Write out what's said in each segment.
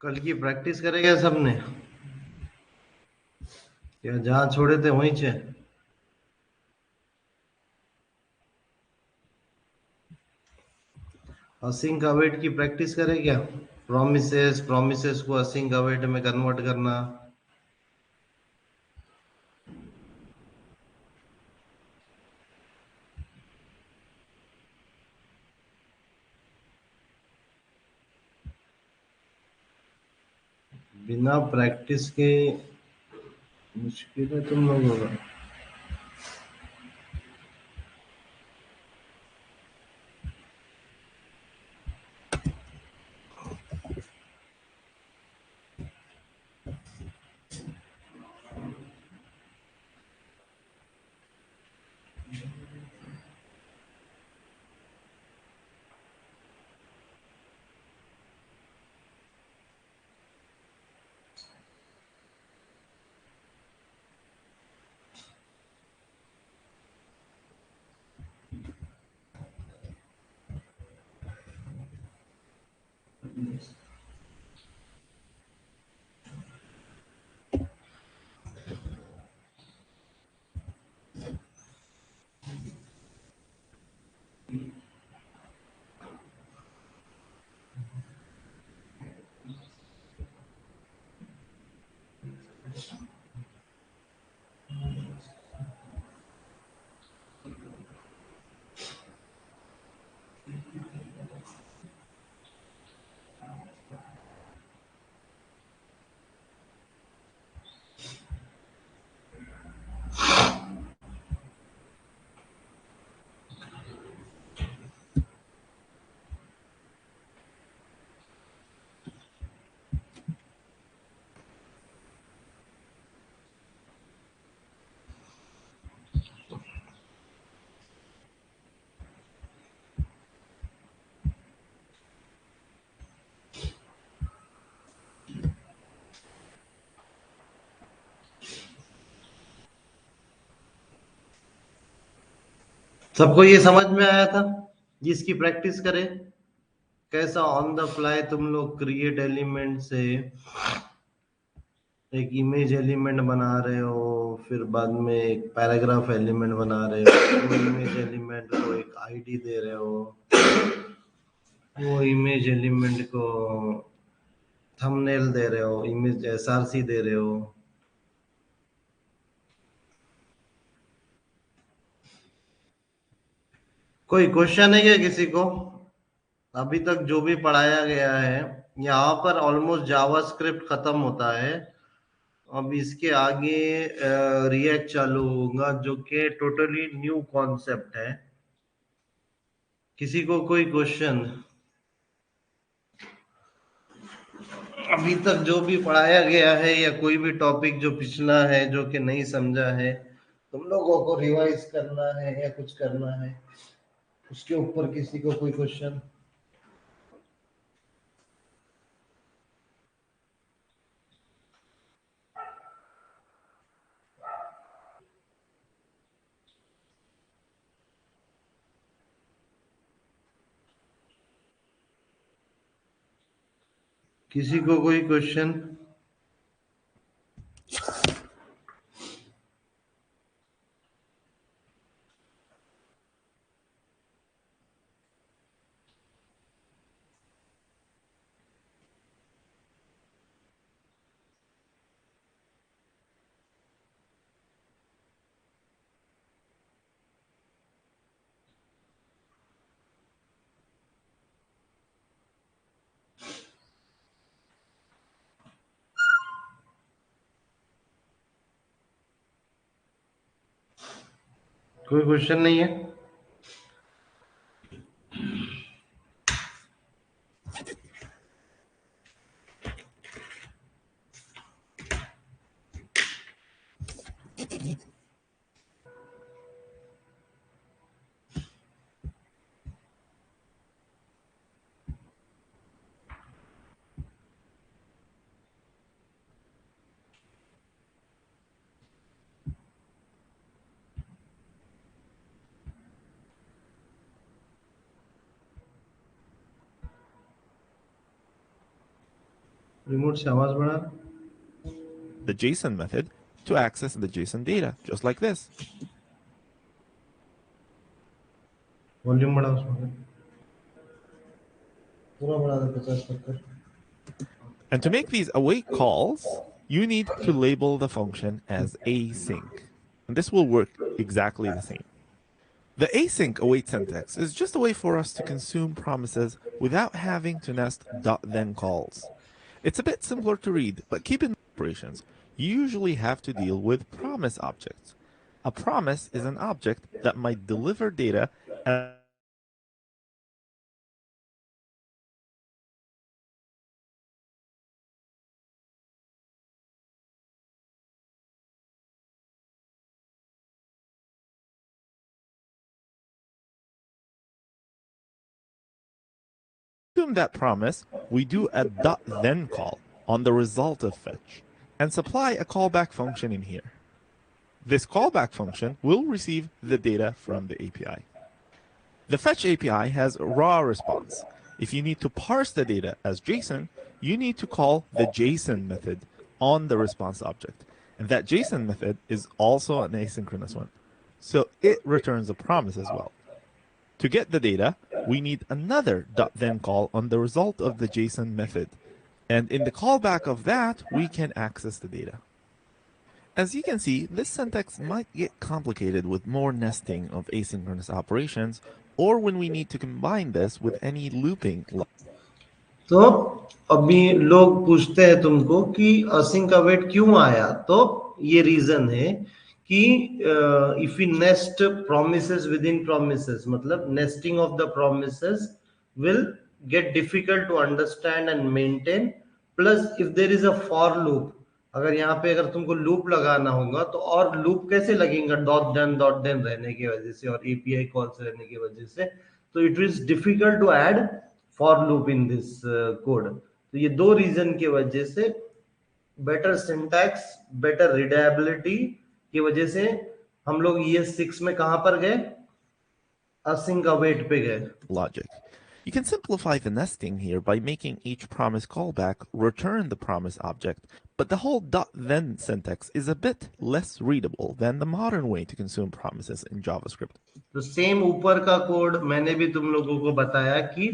कल की प्रैक्टिस करेगा सबने या जहाँ छोड़े थे वहीं से। असिंक अवेट की प्रैक्टिस करे क्या? प्रोमिसेस प्रोमिसेस को असिंक अवेट में कन्वर्ट करना। बिना प्रैक्टिस के मुश्किल है तुम लोगों का। सबको ये समझ में आया था जिसकी प्रैक्टिस करे कैसा ऑन द फ्लाई तुम लोग क्रिएट एलिमेंट से एक इमेज एलिमेंट बना रहे हो, फिर बाद में एक पैराग्राफ एलिमेंट बना रहे हो, वो इमेज एलिमेंट को एक आईडी दे रहे हो, वो इमेज एलिमेंट को थंबनेल दे रहे हो, इमेज एसआरसी दे रहे हो। कोई क्वेश्चन है क्या किसी को? अभी तक जो भी पढ़ाया गया है यहाँ पर ऑलमोस्ट जावास्क्रिप्ट खत्म होता है। अब इसके आगे रिएक्ट चालू होगा जो कि टोटली न्यू कॉन्सेप्ट है। किसी को कोई क्वेश्चन? अभी तक जो भी पढ़ाया गया है या कोई भी टॉपिक जो पिछला है जो कि नहीं समझा है, तुम लोगों को रिवाइज करना है या कुछ करना है, उसके ऊपर किसी को कोई क्वेश्चन? किसी को कोई क्वेश्चन? कोई क्वेश्चन नहीं है? रिमोट से आवाज बढ़ा, the JSON method to access the JSON data, just like this. Volume बढ़ा उसमें, पूरा बढ़ा दे 50 तक कर। And to make these await calls, you need to label the function as async. And this will work exactly the same. The async await syntax is just a way for us to consume promises without having to nest .then calls. It's a bit simpler to read, but keep in mind operations. You usually have to deal with promise objects. A promise is an object that might deliver data and consume that promise, we do a .then call on the result of fetch and supply a callback function in here. This callback function will receive the data from the API. The fetch API has a raw response. If you need to parse the data as JSON, you need to call the JSON method on the response object. And that JSON method is also an asynchronous one. So it returns a promise as well. To get the data, we need another .then call on the result of the JSON method. And in the callback of that, we can access the data. As you can see, this syntax might get complicated with more nesting of asynchronous operations, or when we need to combine this with any looping. तो अभी लोग पूछते हैं तुमको कि async await क्यों आया, तो ये रीजन है कि if we nest promises within promises, मतलब nesting of the promises will get difficult to understand and maintain, plus if there is a for loop, अगर यहाँ पे अगर तुमको लूप लगाना होगा तो और लूप कैसे लगेगा, डॉट देन रहने की वजह से और एपीआई कॉल्स रहने की वजह से, तो it is difficult to add for loop in this code. तो ये दो रीजन की वजह से, बेटर सिंटैक्स, बेटर रीडेबिलिटी की वजह से हम लोग ES6 में कहां पर गए, async await पे गए। Logic. You can simplify the nesting here by making each promise callback return the promise object, but the whole .then syntax is a bit less readable than the modern way to consume promises in JavaScript. तो same ऊपर का code मैंने भी तुम लोगों को बताया कि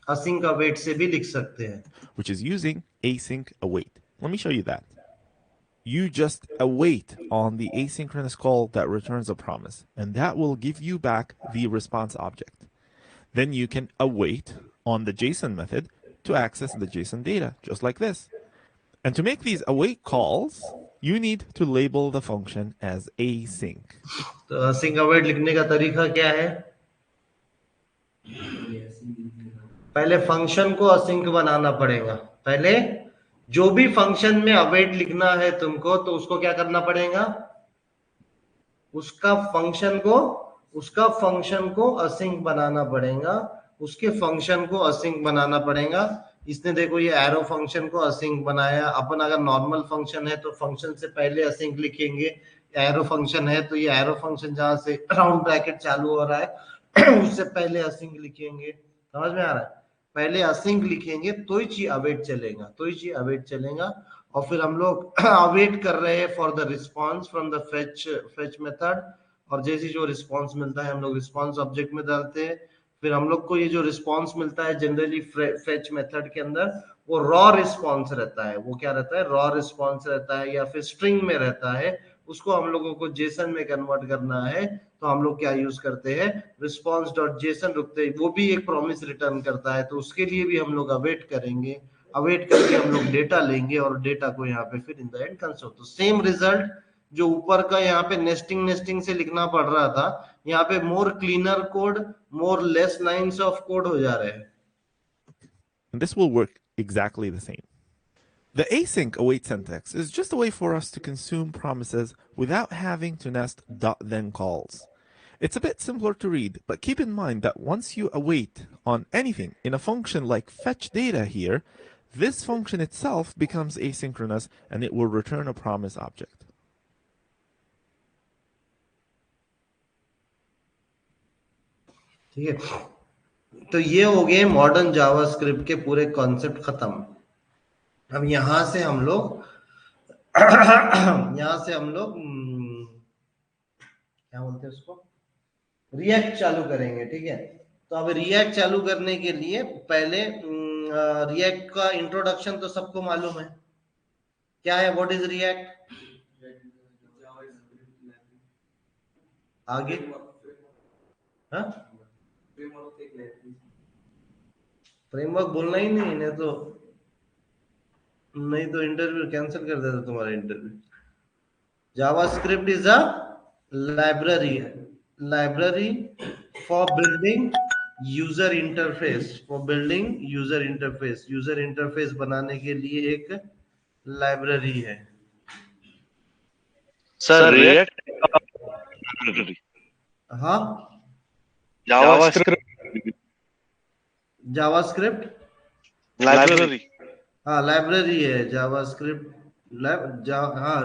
async await से भी लिख सकते हैं, which is using async await. Let me show you that. You just await on the asynchronous call that returns a promise, and that will give you back the response object. Then you can await on the JSON method to access the JSON data, just like this. And to make these await calls, you need to label the function as async. तो async await लिखने का तरीका क्या है, पहले function को async बनाना पड़ेगा। पहले जो भी फंक्शन में अवेट लिखना है तुमको, तो उसको क्या करना पड़ेगा, उसका फंक्शन को असिंक बनाना पड़ेगा, उसके फंक्शन को असिंक बनाना पड़ेगा। इसने देखो ये एरो फंक्शन को असिंक बनाया। अपन अगर नॉर्मल फंक्शन है तो फंक्शन से पहले असिंक लिखेंगे, एरो फंक्शन है तो ये एरो फंक्शन जहां से राउंड ब्रैकेट चालू हो रहा है उससे पहले असिंक लिखेंगे। समझ में आ रहा है, पहले असिंक लिखेंगे तो ही चीज अवेट चलेगा। और फिर हम लोग अवेट कर रहे हैं for the response from the fetch method, और जैसे जो रिस्पॉन्स मिलता है हम लोग रिस्पॉन्स ऑब्जेक्ट में डालते हैं। फिर हम लोग को ये जो रिस्पॉन्स मिलता है जनरली फेच मेथड के अंदर, वो रॉ रिस्पॉन्स रहता है। वो क्या रहता है, रॉ रिस्पॉन्स रहता है या फिर स्ट्रिंग में रहता है। उसको हम लोगों को जेसन में कन्वर्ट करना है, तो हम लोग क्या यूज करते हैं, रिस्पॉन्स डॉट जेसन रुकते हैं, वो भी एक प्रॉमिस रिटर्न करता है। तो उसके लिए भी हम लोग अवेट करेंगे, अवेट करके हम लोग डेटा लेंगे और डेटा को यहाँ पे फिर इन द एंड कंसोल। तो सेम रिजल्ट जो ऊपर का यहाँ पे नेस्टिंग से लिखना पड़ रहा था, यहाँ पे more cleaner code, more less lines of code हो जा रहे हैं। And this will work exactly the same. The async await syntax is just a way for us to consume promises without having to nest .then calls. It's a bit simpler to read, but keep in mind that once you await on anything in a function like fetch data here, this function itself becomes asynchronous and it will return a promise object. ठीक है, तो ये हो गए modern JavaScript के पूरे concept खत्म। अब यहां से हम लोग यहां से हम लोग क्या बोलते हैं उसको, रिएक्ट चालू करेंगे, ठीक है। तो अब रिएक्ट चालू करने के लिए पहले रिएक्ट का इंट्रोडक्शन तो सबको मालूम है, क्या है, व्हाट इज रिएक्ट। आगे हाँ, फ्रेमवर्क बोलना ही नहीं, नहीं तो इंटरव्यू कैंसिल कर देता तुम्हारा interview. JavaScript is a library, library for building user interface, for building user interface, user interface बनाने के लिए एक लाइब्रेरी है। सर रिएक्ट हाँ, जावास्क्रिप्ट जावास्क्रिप्ट लाइब्रेरी। हाँ लाइब्रेरी है जावास्क्रिप्ट हाँ,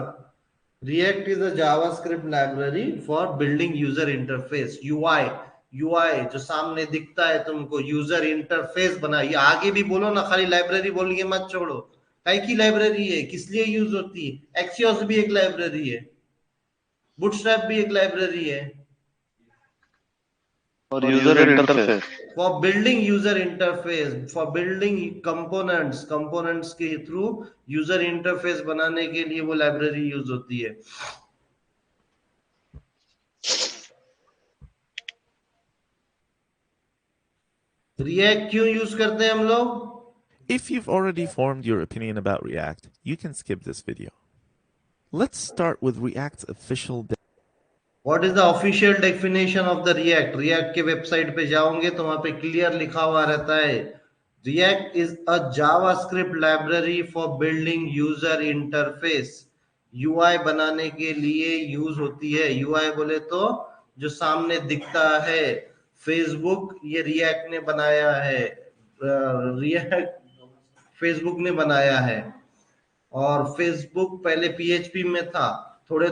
react is a JavaScript library for building user interface, UI. UI जो सामने दिखता है तुमको, यूजर इंटरफेस बना, ये आगे भी बोलो ना, खाली लाइब्रेरी बोल के मत छोड़ो। कई की लाइब्रेरी है, किस लिए यूज होती है, एक्सियोस भी एक लाइब्रेरी है, बूटस्ट्रैप भी एक लाइब्रेरी है, और user interface for building user interface, for building components के थ्रू यूजर इंटरफेस बनाने के लिए वो लाइब्रेरी यूज होती है। रिएक्ट क्यों यूज करते हैं हम लोग? If you've already formed your opinion about React, you can skip this video. Let's start with React's official What is the official definition of the React? React के website पे जाओगे तो वहां पे क्लियर लिखा हुआ रहता है, React is a JavaScript library for building user interface. UI बनाने के लिए यूज होती है। UI बोले तो जो सामने दिखता है, फेसबुक ये रिएक्ट ने बनाया है, रिएक्ट फेसबुक ने बनाया है। और फेसबुक पहले पीएचपी में था, थोड़े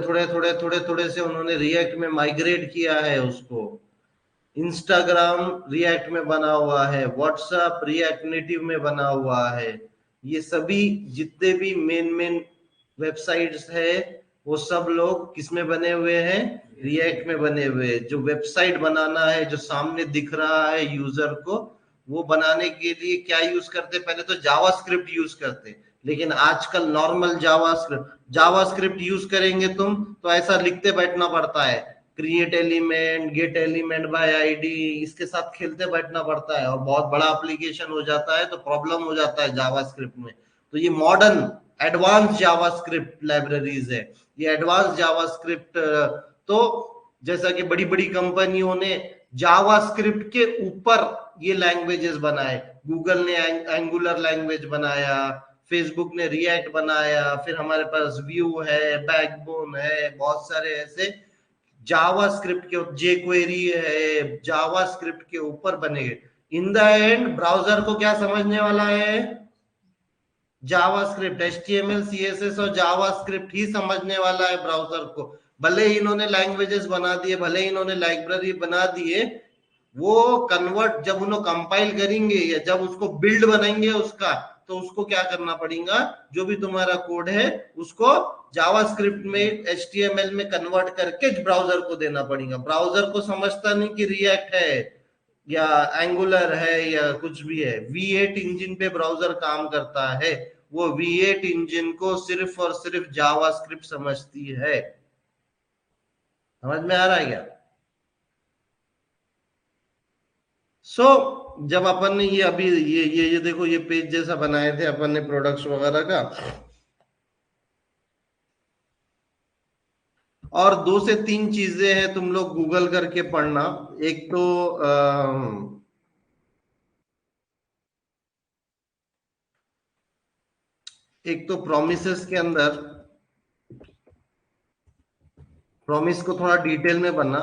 से उन्होंने रिएक्ट में माइग्रेट किया है उसको। इंस्टाग्राम रिएक्ट में बना हुआ है, व्हाट्सएप रिएक्ट नेटिव में बना हुआ है। ये सभी जितने भी मेन वेबसाइट्स है वो सब लोग किस में बने हुए हैं, रिएक्ट में बने हुए हैं। जो वेबसाइट बनाना है, जो सामने दिख रहा है यूजर को, वो बनाने के लिए क्या यूज करते, पहले तो जावास्क्रिप्ट यूज करते, लेकिन आजकल नॉर्मल जावास्क्रिप्ट यूज करेंगे तुम तो ऐसा लिखते बैठना पड़ता है, create element, gate element by ID, इसके साथ खेलते बैठना पड़ता है और बहुत बड़ा एप्लीकेशन हो जाता है, तो प्रॉब्लम हो जाता है जावास्क्रिप्ट में। तो ये मॉडर्न एडवांस जावास्क्रिप्ट लाइब्रेरीज है, ये एडवांस जावास्क्रिप्ट। तो जैसा कि बड़ी बड़ी कंपनियों ने जावास्क्रिप्ट के ऊपर ये लैंग्वेजेस बनाए, गूगल ने एंगुलर लैंग्वेज बनाया, फेसबुक ने रिएक्ट बनाया, फिर हमारे पास व्यू है, बैकबोन है, बहुत सारे ऐसे जावास्क्रिप्ट के, जेक्वेरी है, जावास्क्रिप्ट के ऊपर बने। इन द एंड ब्राउजर को क्या समझने वाला है, जावास्क्रिप्ट, एचटीएमएल सीएसएस और जावास्क्रिप्ट ही समझने वाला है ब्राउजर को। भले ही इन्होंने लैंग्वेजेस बना दिए, भले ही इन्होंने लाइब्रेरी बना दिए, वो कन्वर्ट जब उन्होंने कंपाइल करेंगे या जब उसको बिल्ड बनाएंगे उसका, तो उसको क्या करना पड़ेगा, जो भी तुम्हारा कोड है उसको जावास्क्रिप्ट में, एचटीएमएल में कन्वर्ट करके ब्राउजर को देना पड़ेगा। ब्राउजर को समझता नहीं कि रिएक्ट है या एंगुलर है या कुछ भी है। V8 इंजन पे ब्राउजर काम करता है, वो V8 इंजन को सिर्फ और सिर्फ जावास्क्रिप्ट समझती है। समझ में आ रहा है क्या? जब अपन ने ये अभी ये देखो, ये पेज जैसा बनाए थे अपन ने प्रोडक्ट्स वगैरह का, और 2 से 3 चीजें हैं, तुम लोग गूगल करके पढ़ना। एक तो प्रोमिसेस के अंदर, प्रॉमिस को थोड़ा डिटेल में पढ़ना,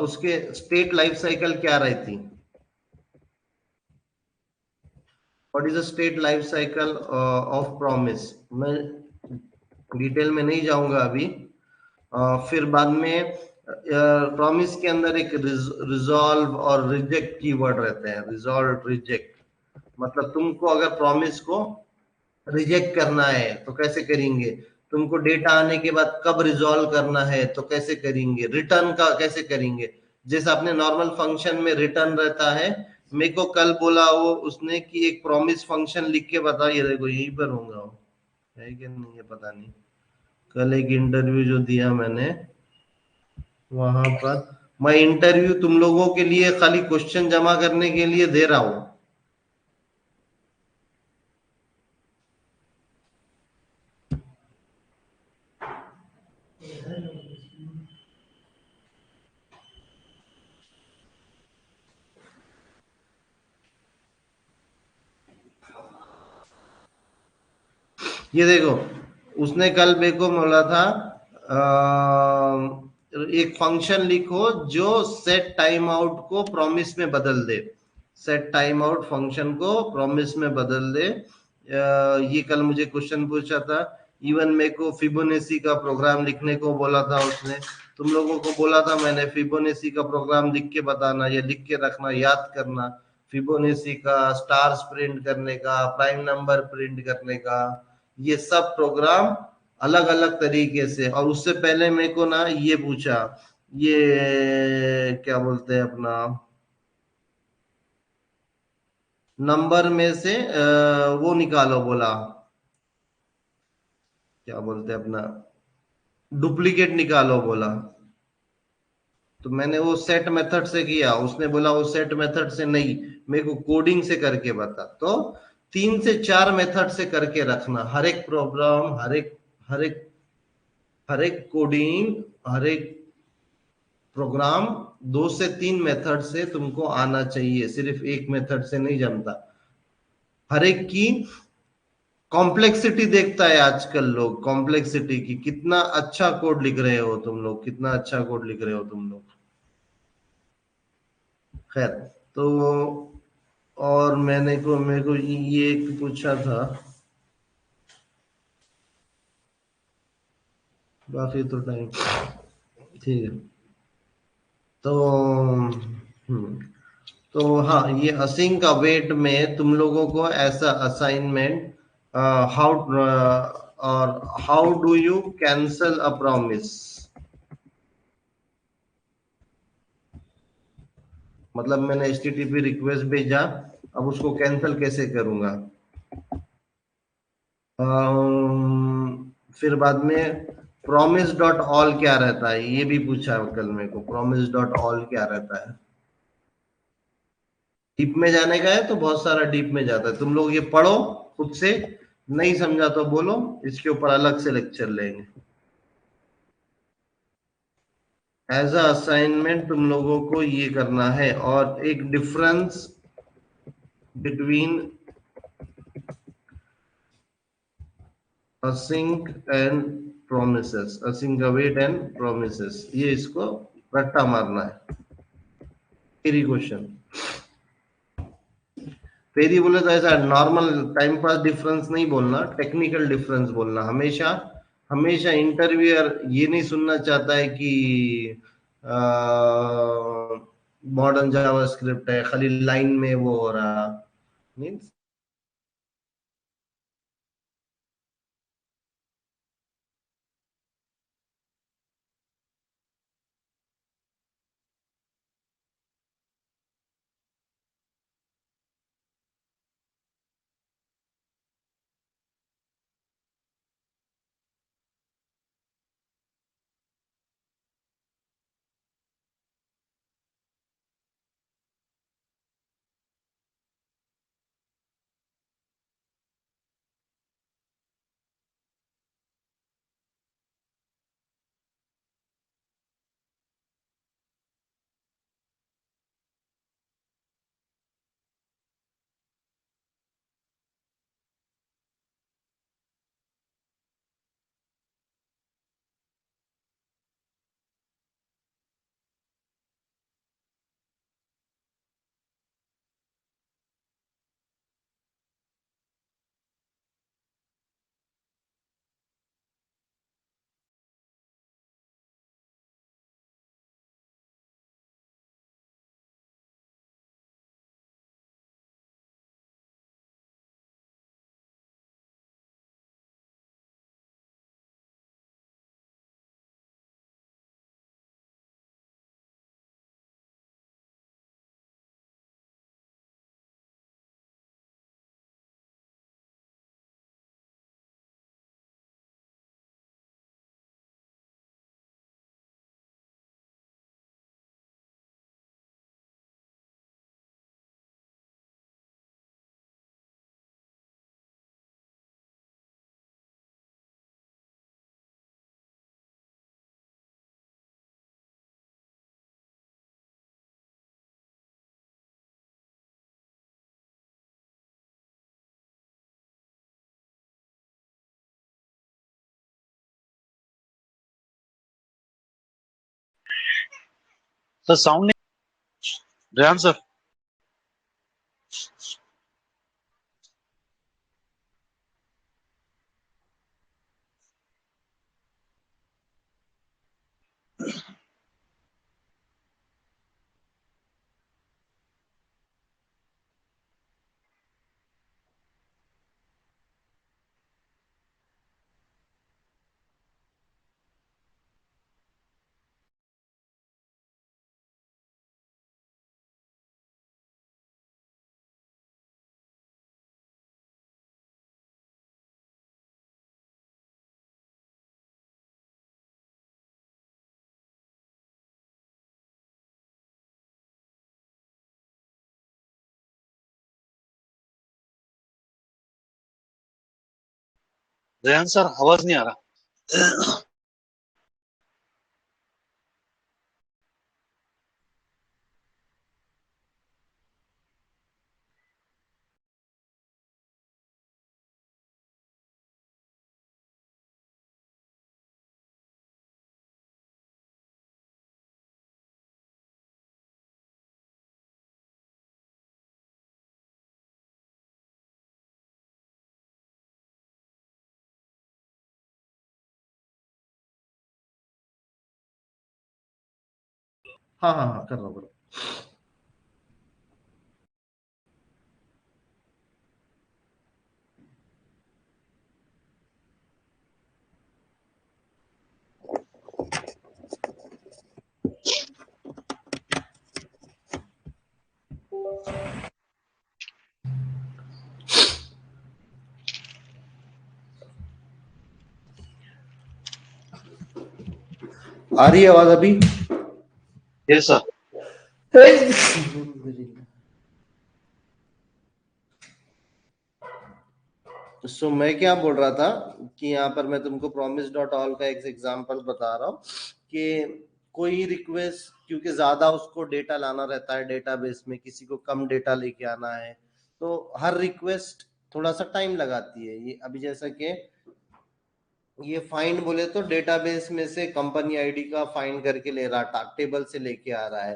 उसके स्टेट लाइफ साइकिल क्या रहती, what is the state life cycle of promise. मैं डिटेल में नहीं जाऊंगा अभी। फिर बाद में प्रॉमिस के अंदर एक रिजॉल्व और रिजेक्ट कीवर्ड रहते हैं, रिजॉल्व रिजेक्ट। मतलब तुमको अगर प्रॉमिस को रिजेक्ट करना है तो कैसे करेंगे, तुमको डेटा आने के बाद कब रिजॉल्व करना है तो कैसे करेंगे, रिटर्न का कैसे करेंगे, जैसे अपने नॉर्मल फंक्शन में रिटर्न रहता है। मेरे को कल बोला वो उसने कि एक प्रॉमिस फंक्शन लिख के बता, ये देखो यहीं पर होगा वो, है कि नहीं ये पता नहीं। कल एक इंटरव्यू जो दिया मैंने वहां पर, मैं इंटरव्यू तुम लोगों के लिए खाली क्वेश्चन जमा करने के लिए दे रहा हूं। ये देखो उसने कल मेरे को बोला था एक फंक्शन लिखो जो सेट टाइम आउट को प्रॉमिस में बदल दे, सेट टाइम आउट फंक्शन को प्रॉमिस में बदल दे। ये कल मुझे क्वेश्चन पूछा था। इवन मेरे को फिबोनेसी का प्रोग्राम लिखने को बोला था उसने, तुम लोगों को बोला था मैंने फिबोनेसी का प्रोग्राम लिख के बताना या लिख के रखना, याद करना। फिबोनेसी का स्टार्स प्रिंट करने का, प्राइम नंबर प्रिंट करने का, ये सब प्रोग्राम अलग अलग तरीके से। और उससे पहले मेरे को ना ये पूछा, ये क्या बोलते हैं अपना, नंबर में से वो निकालो बोला, क्या बोलते हैं अपना, डुप्लीकेट निकालो बोला। तो मैंने वो सेट मेथड से किया, उसने बोला वो सेट मेथड से नहीं, मेरे को कोडिंग से करके बता। तो 3 से 4 मेथड से करके रखना, हर एक प्रोग्राम, हर एक हर एक कोडिंग, हर एक प्रोग्राम 2 से 3 मेथड से तुमको आना चाहिए, सिर्फ एक मेथड से नहीं जमता। हर एक की कॉम्प्लेक्सिटी देखता है आजकल लोग, कॉम्प्लेक्सिटी की, कितना अच्छा कोड लिख रहे हो तुम लोग, कितना अच्छा कोड लिख रहे हो तुम लोग। खैर, तो और मेरे को ये एक पूछा था, बाकी तो टाइम ठीक है। तो तो हाँ, ये असिंक अवेट में तुम लोगों को ऐसा असाइनमेंट, हाउ और how do you cancel a promise, मतलब मैंने HTTP रिक्वेस्ट भेजा, अब उसको कैंसिल कैसे करूंगा। फिर बाद में प्रॉमिस डॉट ऑल क्या रहता है, ये भी पूछा कल मेरे को, प्रॉमिस डॉट ऑल क्या रहता है। डीप में जाने का है तो बहुत सारा डीप में जाता है, तुम लोग ये पढ़ो खुद से, नहीं समझा तो बोलो, इसके ऊपर अलग से लेक्चर लेंगे। एज अ असाइनमेंट तुम लोगों को ये करना है, और एक difference between async and promises, async await and promises, ये इसको रट्टा मारना है। फिर क्वेश्चन फेरी बोले तो ऐसा नॉर्मल टाइम पास डिफरेंस नहीं बोलना, टेक्निकल डिफरेंस बोलना हमेशा। हमेशा इंटरव्यूअर ये नहीं सुनना चाहता है कि मॉडर्न जावास्क्रिप्ट है, खाली लाइन में वो हो रहा, मीन्स सर साउंड नहीं, रेहान सर। रेहान सर आवाज नहीं आ रहा। हाँ हाँ हाँ, कर रहा हूँ। आ रही है आवाज अभी? Yes sir. सो मैं क्या बोल रहा था कि यहाँ पर मैं तुमको promise.all का एक एग्जांपल बता रहा हूँ कि कोई रिक्वेस्ट, क्योंकि ज्यादा उसको डेटा लाना रहता है डेटाबेस में, किसी को कम डेटा लेके आना है, तो हर रिक्वेस्ट थोड़ा सा टाइम लगाती है। ये अभी जैसा कि ये फाइंड बोले तो डेटाबेस में से कंपनी आईडी का फाइंड करके ले रहा, टेबल से लेके आ रहा है,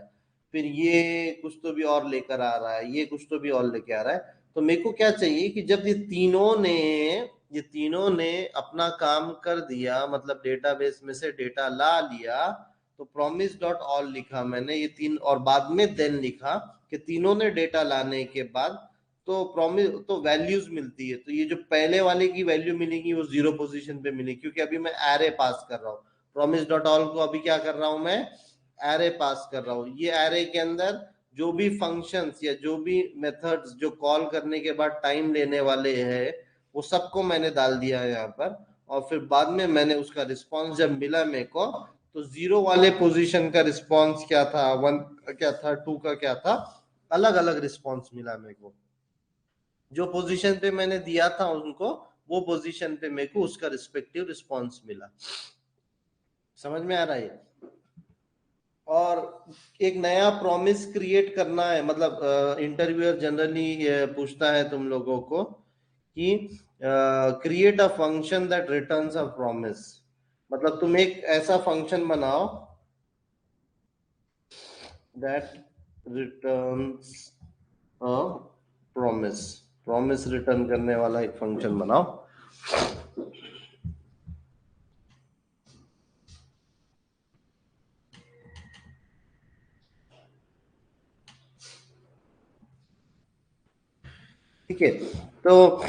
फिर ये कुछ तो भी और लेकर आ रहा है, ये कुछ तो भी और लेके आ रहा है। तो मेरे को क्या चाहिए कि जब ये तीनों ने अपना काम कर दिया, मतलब डेटाबेस में से डेटा ला लिया, तो प्रॉमिस डॉट ऑल लिखा मैंने, ये तीन, और बाद में देन लिखा कि तीनों ने डेटा लाने के बाद तो प्रॉमिस तो वैल्यूज मिलती है। तो ये जो पहले वाले की वैल्यू मिलेगी वो 0 पोजीशन पे मिलेगी, क्योंकि अभी मैं एरे पास कर रहा हूँ। प्रॉमिस डॉट ऑल को अभी क्या कर रहा हूँ मैं, एरे पास कर रहा हूँ। ये एरे के अंदर जो भी फंक्शंस या जो भी मेथड्स जो कॉल करने के बाद टाइम लेने वाले हैं, वो सबको मैंने डाल दिया है यहाँ पर। और फिर बाद में मैंने उसका रिस्पॉन्स जब मिला मेरे को, तो 0 वाले पोजीशन का रिस्पॉन्स क्या था, 1 क्या था, 2 का क्या था, अलग अलग रिस्पॉन्स मिला मेरे को। जो पोजीशन पे मैंने दिया था उनको, वो पोजीशन पे मेरे को उसका रिस्पेक्टिव रिस्पॉन्स मिला। समझ में आ रहा है? और एक नया प्रॉमिस क्रिएट करना है, मतलब इंटरव्यूअर जनरली पूछता है तुम लोगों को कि create a function that returns a promise. मतलब तुम एक ऐसा फंक्शन बनाओ that returns a promise, promise return करने वाला एक फंक्शन बनाओ। ठीक है, तो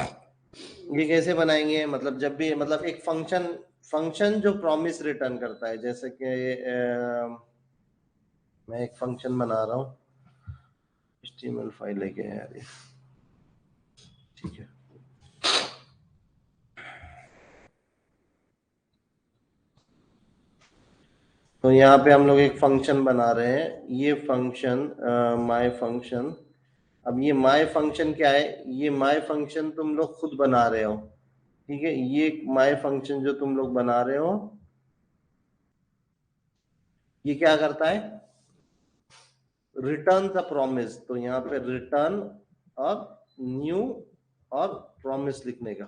ये कैसे बनाएंगे, मतलब जब भी, मतलब एक फंक्शन जो प्रॉमिस रिटर्न करता है, जैसे कि मैं एक फंक्शन बना रहा हूँ, HTML फाइल लेके है यार ये, ठीक है। तो यहाँ पे हम लोग एक फंक्शन बना रहे हैं, ये फंक्शन माय फंक्शन। अब ये माय फंक्शन क्या है, ये माय फंक्शन तुम लोग खुद बना रहे हो, ठीक है। ये माय फंक्शन जो तुम लोग बना रहे हो, ये क्या करता है, रिटर्न द प्रॉमिस। तो यहाँ पे रिटर्न और न्यू और प्रॉमिस लिखने का,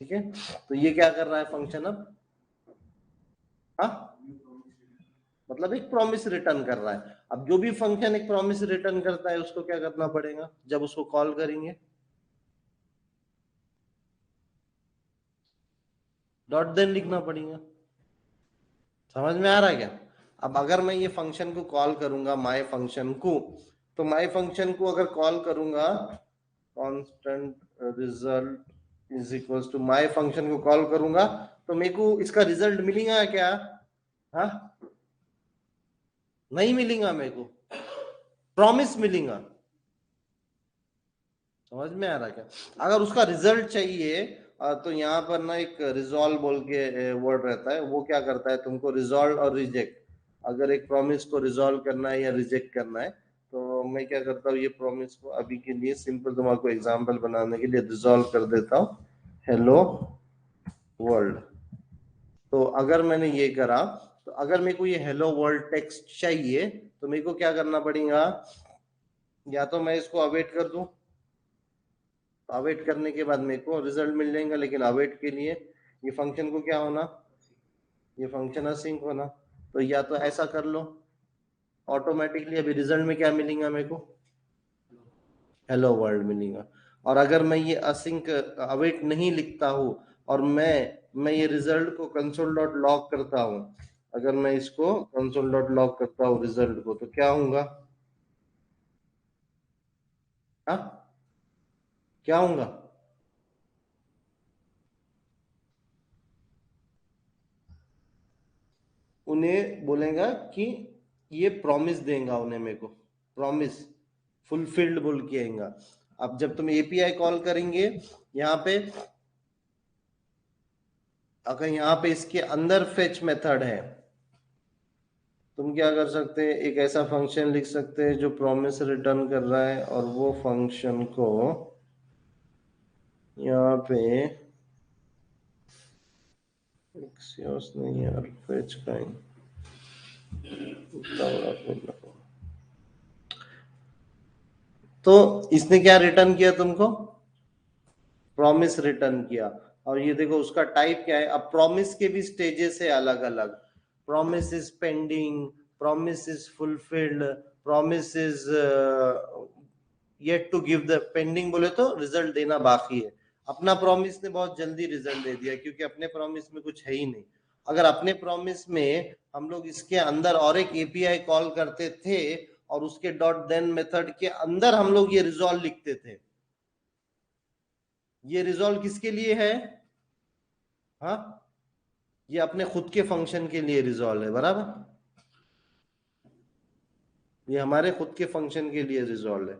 ठीक है। तो ये क्या कर रहा है फंक्शन अब, हाँ मतलब एक प्रॉमिस रिटर्न कर रहा है। अब जो भी फंक्शन एक प्रॉमिस रिटर्न करता है उसको क्या करना पड़ेगा जब उसको कॉल करेंगे? डॉट देन लिखना पड़ेगा। समझ में आ रहा है क्या? अब अगर मैं ये फंक्शन को कॉल करूंगा माय फंक्शन को, तो माय फंक्शन को अगर कॉल करूंगा constant result is equals to my function को कॉल करूंगा तो मेरे को इसका रिजल्ट मिलेगा क्या? हाँ, नहीं मिलेगा, मेरे को प्रॉमिस मिलेगा। समझ में आ रहा क्या? अगर उसका रिजल्ट चाहिए तो यहाँ पर ना एक रिजॉल्व बोल के वर्ड रहता है, वो क्या करता है तुमको रिजॉल्व और रिजेक्ट, अगर एक प्रॉमिस को रिजॉल्व करना है या रिजेक्ट करना है तो मैं क्या करता हूँ ये प्रॉमिस को अभी के लिए सिंपल तुम्हारे एग्जांपल बनाने के लिए रिजॉल्व कर देता हूँ हेलो वर्ल्ड। तो अगर मैंने ये करा तो अगर मेरे को ये हेलो वर्ल्ड टेक्स्ट चाहिए तो मेरे को क्या करना पड़ेगा? या तो मैं इसको अवेट कर दूं, अवेट करने के बाद मेरे को रिजल्ट मिल जाएगा, लेकिन अवेट के लिए ये फंक्शन को क्या होना, ये फंक्शन असिंक होना। तो या तो ऐसा कर लो ऑटोमेटिकली, अभी रिजल्ट में क्या मिलेगा मेरे को? हेलो वर्ल्ड मिलेगा। और अगर मैं ये असिंक अवेट नहीं लिखता हूँ और मैं ये रिजल्ट को कंसोल डॉट लॉग करता हूँ, अगर मैं इसको कंसोल डॉट लॉग करता हूँ रिजल्ट को, तो क्या होगा? हाँ, क्या होगा? उन्हें बोलेगा कि ये प्रॉमिस देगा उन्हें, मेरे को प्रॉमिस फुलफिल्ड बोल के आएगा। अब जब तुम एपीआई कॉल करेंगे यहाँ पे, अगर यहाँ पे इसके अंदर फेच मेथड है, तुम क्या कर सकते हैं, एक ऐसा फंक्शन लिख सकते हैं जो प्रॉमिस रिटर्न कर रहा है और वो फंक्शन को यहाँ पे नहीं यार फेच का तो इसने क्या रिटर्न किया तुमको? प्रॉमिस रिटर्न किया। और ये देखो उसका टाइप क्या है। अब प्रॉमिस के भी स्टेजेस है अलग अलग, promise is pending, promise is fulfilled, promise is yet to give the, pending बोले तो रिजल्ट देना बाकी है। अपना प्रॉमिस ने बहुत जल्दी रिजल्ट दे दिया क्योंकि अपने प्रॉमिस में कुछ है ही नहीं। अगर अपने प्रॉमिस में हम लोग इसके अंदर और एक एपीआई कॉल करते थे और उसके डॉट देन मेथड के अंदर हम लोग ये रिजॉल्व लिखते थे, ये रिजॉल्व किसके लिए है? हाँ, ये अपने खुद के फंक्शन के लिए रिजॉल्व है, बराबर, ये हमारे खुद के फंक्शन के लिए रिजॉल्व है।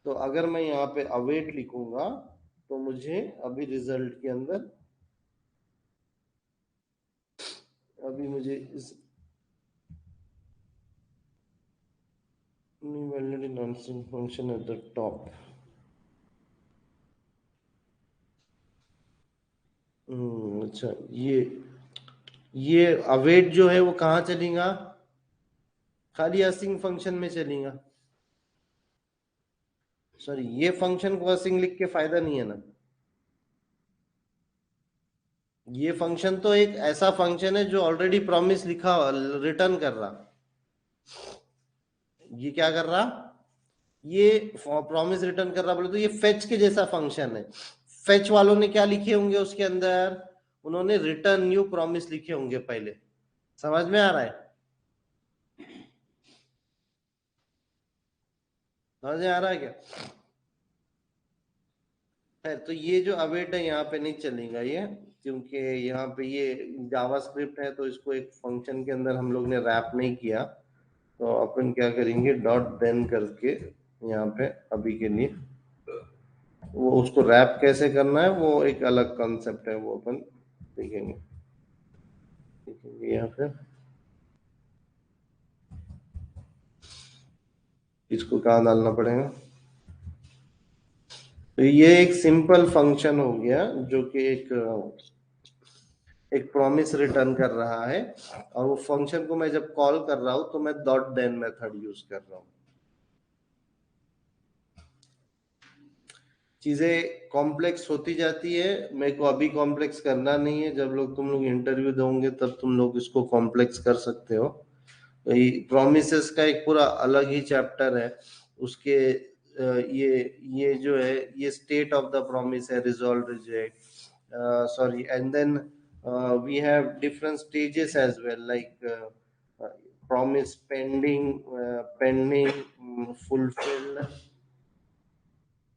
तो अगर मैं यहाँ पे अवेट लिखूंगा तो मुझे अभी रिजल्ट के अंदर, अभी मुझे इस validity nonsense function at the top, अच्छा, ये अवेट जो है वो कहाँ चलेगा? खाली असिंग फंक्शन में चलेगा। सॉरी, ये फंक्शन को असिंग लिख के फायदा नहीं है ना। ये फंक्शन तो एक ऐसा फंक्शन है जो ऑलरेडी प्रॉमिस लिखा रिटर्न कर रहा। ये क्या कर रहा? ये प्रॉमिस रिटर्न कर रहा बोले तो ये फेच के जैसा फंक्शन है। फेच वालों ने क्या लिखे होंगे उसके अंदर? उन्होंने रिटर्न न्यू प्रॉमिस लिखे होंगे पहले। समझ में आ रहा है? समझ में आ रहा है क्या? है तो ये जो अवेट है यहाँ पे नहीं चलेगा ये, क्योंकि यहाँ पे ये जावास्क्रिप्ट है तो इसको एक फंक्शन के अंदर हम लोग ने रैप नहीं किया। तो अपन क्या करेंगे, डॉट देन करके यहाँ पे अभी के लिए वो उसको रैप कैसे करना है वो एक अलग कॉन्सेप्ट है, वो अपन देखेंगे। यहाँ पे इसको कहाँ डालना पड़ेगा? तो ये एक सिंपल फंक्शन हो गया जो कि एक प्रॉमिस रिटर्न कर रहा है और वो फंक्शन को मैं जब कॉल कर रहा हूं तो मैं डॉट देन मेथड यूज कर रहा हूं। चीजें कॉम्प्लेक्स होती जाती है, मेरे को अभी कॉम्प्लेक्स करना नहीं है, जब लोग तुम लोग इंटरव्यू दोगे तब तुम लोग इसको कॉम्प्लेक्स कर सकते हो। प्रोमिसेस का एक पूरा अलग ही चैप्टर है उसके। ये जो है ये स्टेट ऑफ द प्रॉमिस है, resolve, reject, sorry, and then we have different stages as well, like promise, pending,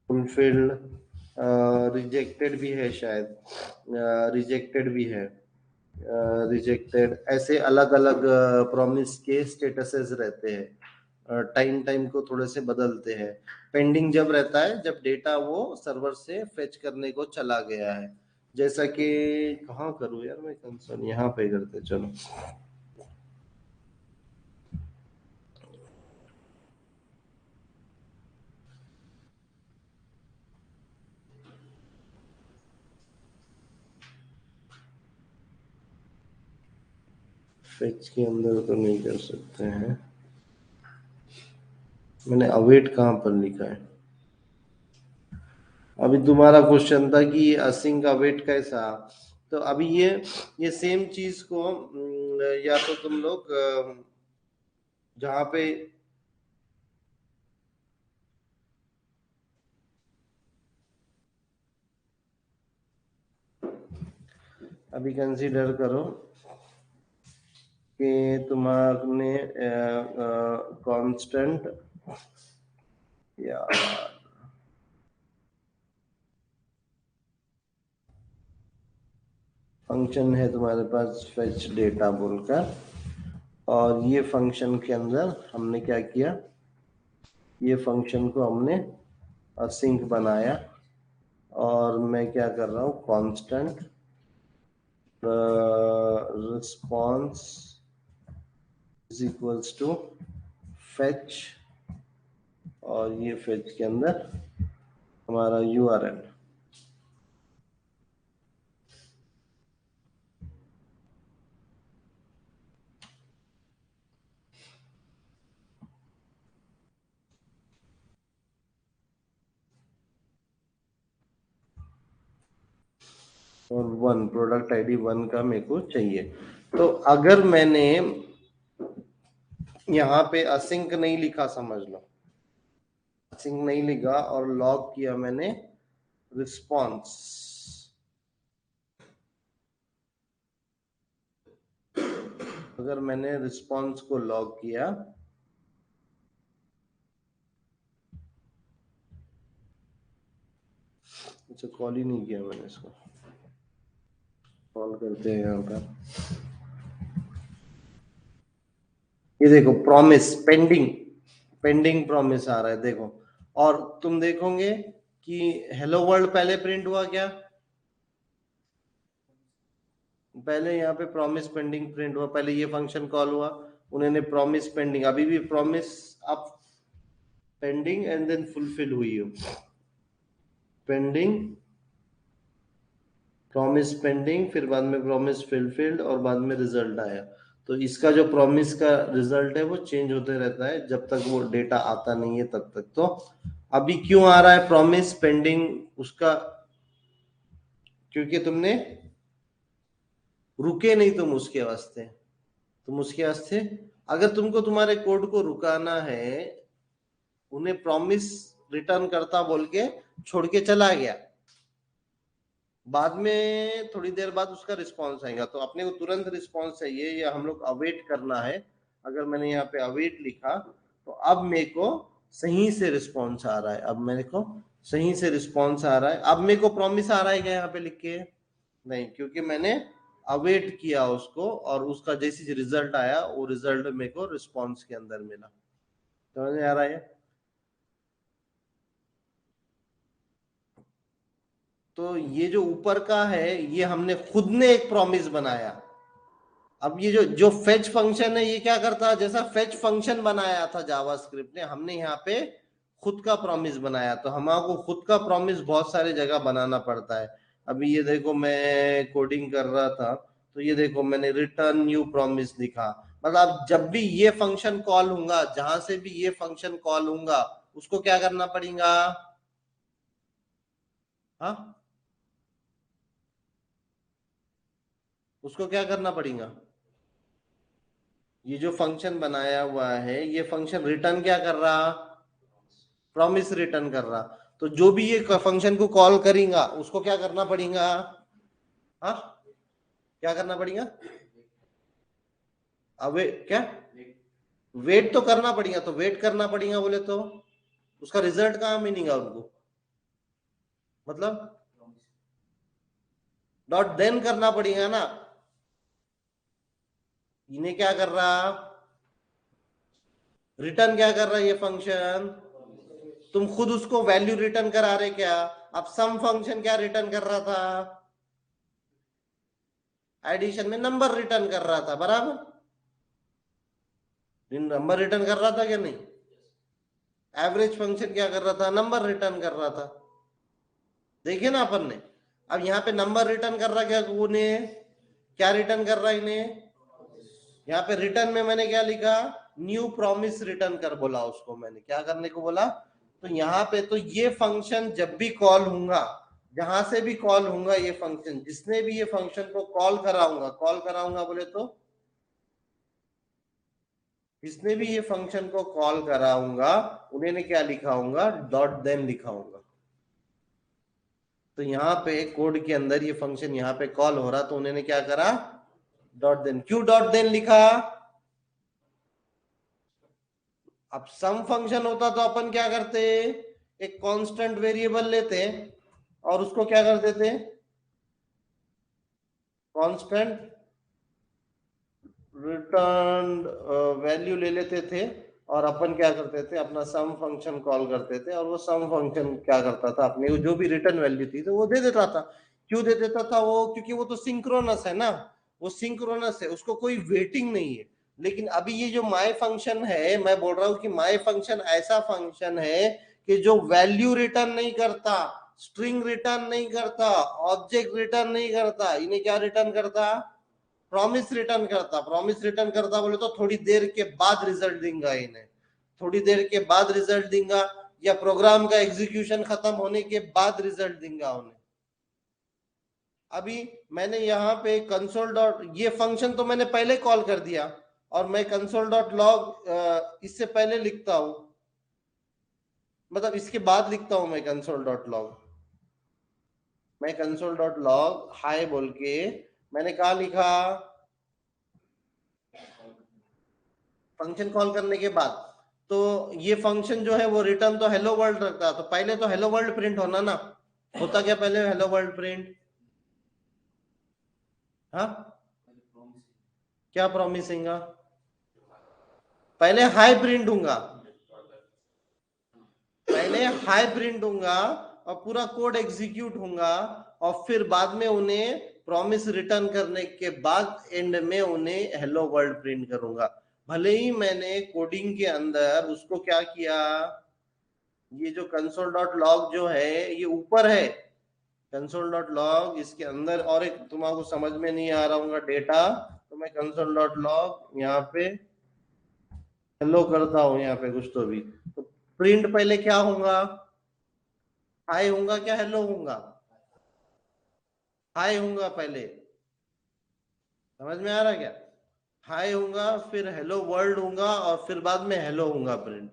fulfilled, rejected भी है शायद, रिजेक्टेड भी है, रिजेक्टेड, ऐसे अलग अलग प्रॉमिस के स्टेटसेस रहते हैं, टाइम टाइम को थोड़े से बदलते हैं। पेंडिंग जब रहता है जब डेटा वो सर्वर से फेच करने को चला गया है, जैसा कि कहाँ करूँ यार मैं कंसर्न, यहाँ पे करते चलो। फेच के अंदर तो नहीं कर सकते हैं, मैंने अवेट कहाँ पर लिखा है? अभी तुम्हारा क्वेश्चन था कि असिंक अवेट कैसा, तो अभी ये सेम चीज को या तो तुम लोग जहाँ पे अभी कंसीडर करो कि तुम्हारे कांस्टेंट या फंक्शन है तुम्हारे पास फेच डेटा बोलकर, और ये फंक्शन के अंदर हमने क्या किया, ये फंक्शन को हमने असिंक बनाया, और मैं क्या कर रहा हूँ, constant response is equals to fetch, और ये फेच के अंदर हमारा यूआरएल। और 1 प्रोडक्ट आईडी 1 का मेरे को चाहिए। तो अगर मैंने यहाँ पे असिंक नहीं लिखा, समझ लो असिंक नहीं लिखा और लॉग किया मैंने रिस्पॉन्स, अगर मैंने रिस्पॉन्स को लॉग किया, अच्छा कॉल ही नहीं किया मैंने इसको, कॉल करते हैं यहाँ पर। ये देखो प्रॉमिस पेंडिंग, पेंडिंग प्रॉमिस आ रहा है देखो, और तुम देखोगे कि हेलो वर्ल्ड पहले प्रिंट हुआ क्या, पहले यहाँ पे प्रॉमिस पेंडिंग प्रिंट हुआ, पहले ये फंक्शन कॉल हुआ, उन्होंने प्रॉमिस पेंडिंग, अभी भी प्रॉमिस अब पेंडिंग एंड देन फुलफिल हुई हो, पेंडिंग, प्रॉमिस पेंडिंग, फिर बाद में प्रॉमिस फुलफिल्ड, और बाद में रिजल्ट आया। तो इसका जो प्रॉमिस का रिजल्ट है वो चेंज होते रहता है जब तक वो डेटा आता नहीं है तब तक। तो अभी क्यों आ रहा है प्रॉमिस पेंडिंग उसका, क्योंकि तुमने रुके नहीं, तुम उसके वास्ते अगर तुमको तुम्हारे कोड को रुकाना है, उन्हें प्रॉमिस रिटर्न करता बोल के छोड़ के चला गया, बाद में थोड़ी देर बाद उसका रिस्पॉन्स आएगा, तो अपने को तुरंत रिस्पॉन्स चाहिए या हम लोग अवेट करना है। अगर मैंने यहाँ पे अवेट लिखा तो अब मेरे को सही से रिस्पॉन्स आ रहा है, अब मेरे को सही से रिस्पॉन्स आ रहा है, अब मेरे को प्रॉमिस आ रहा है क्या यहाँ पे लिख के, नहीं, क्योंकि मैंने अवेट किया उसको और उसका जैसी रिजल्ट आया वो रिजल्ट मेरे को रिस्पॉन्स के अंदर मिला। समझ में आ रहा है? तो ये जो ऊपर का है ये हमने खुद ने एक प्रॉमिस बनाया। अब ये जो जो फेच फंक्शन है ये क्या करता है, जैसा फेच फंक्शन बनाया था जावास्क्रिप्ट ने, हमने यहाँ पे खुद का प्रॉमिस बनाया, तो हमको खुद का प्रॉमिस बहुत सारे जगह बनाना पड़ता है। अभी ये देखो मैं कोडिंग कर रहा था तो ये देखो मैंने रिटर्न न्यू प्रॉमिस लिखा, मतलब जब भी ये फंक्शन कॉल होगा, जहां से भी ये फंक्शन कॉल होगा उसको क्या करना पड़ेगा, हाँ उसको क्या करना पड़ेगा, ये जो फंक्शन बनाया हुआ है, ये फंक्शन रिटर्न क्या कर रहा? प्रॉमिस रिटर्न कर रहा। तो जो भी ये फंक्शन को कॉल करेगा उसको क्या करना पड़ेगा? हाँ, क्या करना पड़ेगा? अवे क्या, वेट तो करना पड़ेगा। तो वेट करना पड़ेगा बोले तो उसका रिजल्ट कहाँ मिलेगा उनको? मतलब डॉट देन करना पड़ेगा ना। इन्हें क्या कर रहा? रिटर्न क्या कर रहा है ये फंक्शन? तुम खुद उसको वैल्यू रिटर्न करा रहे क्या? अब सम फंक्शन क्या रिटर्न कर रहा था? एडिशन में नंबर रिटर्न कर रहा था, बराबर? नंबर रिटर्न कर रहा था क्या नहीं? एवरेज फंक्शन क्या कर रहा था? नंबर रिटर्न कर रहा था। देखिए ना अपन ने। अब यहाँ पे नंबर रिटर्न कर रहा, क्या उन्हें क्या रिटर्न कर रहा है इन्हें? यहाँ पे रिटर्न में मैंने क्या लिखा? न्यू प्रॉमिस रिटर्न कर बोला उसको। मैंने क्या करने को बोला? तो यहाँ पे तो ये फंक्शन जब भी कॉल होगा, जहां से भी कॉल होगा ये फंक्शन, जिसने भी ये फंक्शन को कॉल कराऊंगा बोले तो जिसने भी ये फंक्शन को कॉल कराऊंगा उन्हें क्या लिखाऊंगा? Dot then लिखाऊंगा। तो यहाँ पे कोड के अंदर ये फंक्शन यहाँ पे कॉल हो रहा, तो उन्होंने क्या करा? Dot then. क्यों डॉट देन लिखा? अब सम फंक्शन होता तो अपन क्या करते? एक कांस्टेंट वेरिएबल लेते और उसको क्या कर देते? कांस्टेंट रिटर्न वैल्यू ले लेते थे और अपन क्या करते थे? अपना सम फंक्शन कॉल करते थे और वो सम फंक्शन क्या करता था? अपने जो भी रिटर्न वैल्यू थी तो वो दे देता था। क्यों दे देता था वो? क्योंकि वो तो सिंक्रोनस है ना। वो सिंक्रोनस है, उसको कोई वेटिंग नहीं है। लेकिन अभी ये जो माय फंक्शन है, मैं बोल रहा हूं कि माय फंक्शन ऐसा फंक्शन है कि जो वैल्यू रिटर्न नहीं करता, स्ट्रिंग रिटर्न नहीं करता, ऑब्जेक्ट रिटर्न नहीं करता, इन्हें क्या रिटर्न करता? प्रॉमिस रिटर्न करता। प्रॉमिस रिटर्न करता बोले तो थोड़ी देर के बाद रिजल्ट देगा इन्हें, थोड़ी देर के बाद रिजल्ट देगा, या प्रोग्राम का एग्जीक्यूशन खत्म होने के बाद रिजल्ट देगा उन्हें। अभी मैंने यहाँ पे कंसोल डॉट, ये फंक्शन तो मैंने पहले कॉल कर दिया और मैं कंसोल डॉट लॉग इससे पहले लिखता हूं, मतलब इसके बाद लिखता हूं मैं कंसोल डॉट लॉग। मैं कंसोल डॉट लॉग हाई बोल के मैंने कहा लिखा? फंक्शन कॉल करने के बाद। तो ये फंक्शन जो है वो रिटर्न तो हेलो वर्ल्ड रखता है, तो पहले तो हेलो वर्ल्ड प्रिंट होना ना। होता क्या पहले? Hello world print. हाँ, क्या प्रॉमिसिंग? पहले हाई प्रिंट दूंगा, पहले हाई प्रिंट दूंगा और पूरा कोड एग्जीक्यूट होगा और फिर बाद में उन्हें प्रॉमिस रिटर्न करने के बाद एंड में उन्हें हेलो वर्ल्ड प्रिंट करूंगा। भले ही मैंने कोडिंग के अंदर उसको क्या किया, ये जो कंसोल डॉट लॉग जो है ये ऊपर है, कंसोल डॉट लॉग इसके अंदर, और एक तुम्हारा समझ में नहीं आ रहा होगा डेटा, तो मैं कंसोल डॉट लॉग यहाँ पे हेलो करता हूँ, यहाँ पे कुछ तो भी। तो प्रिंट पहले क्या होगा? हाई होगा क्या हेलो होगा? हाई होगा पहले। समझ में आ रहा क्या? हाई होगा, फिर हेलो वर्ल्ड होगा और फिर बाद में हेलो होगा प्रिंट।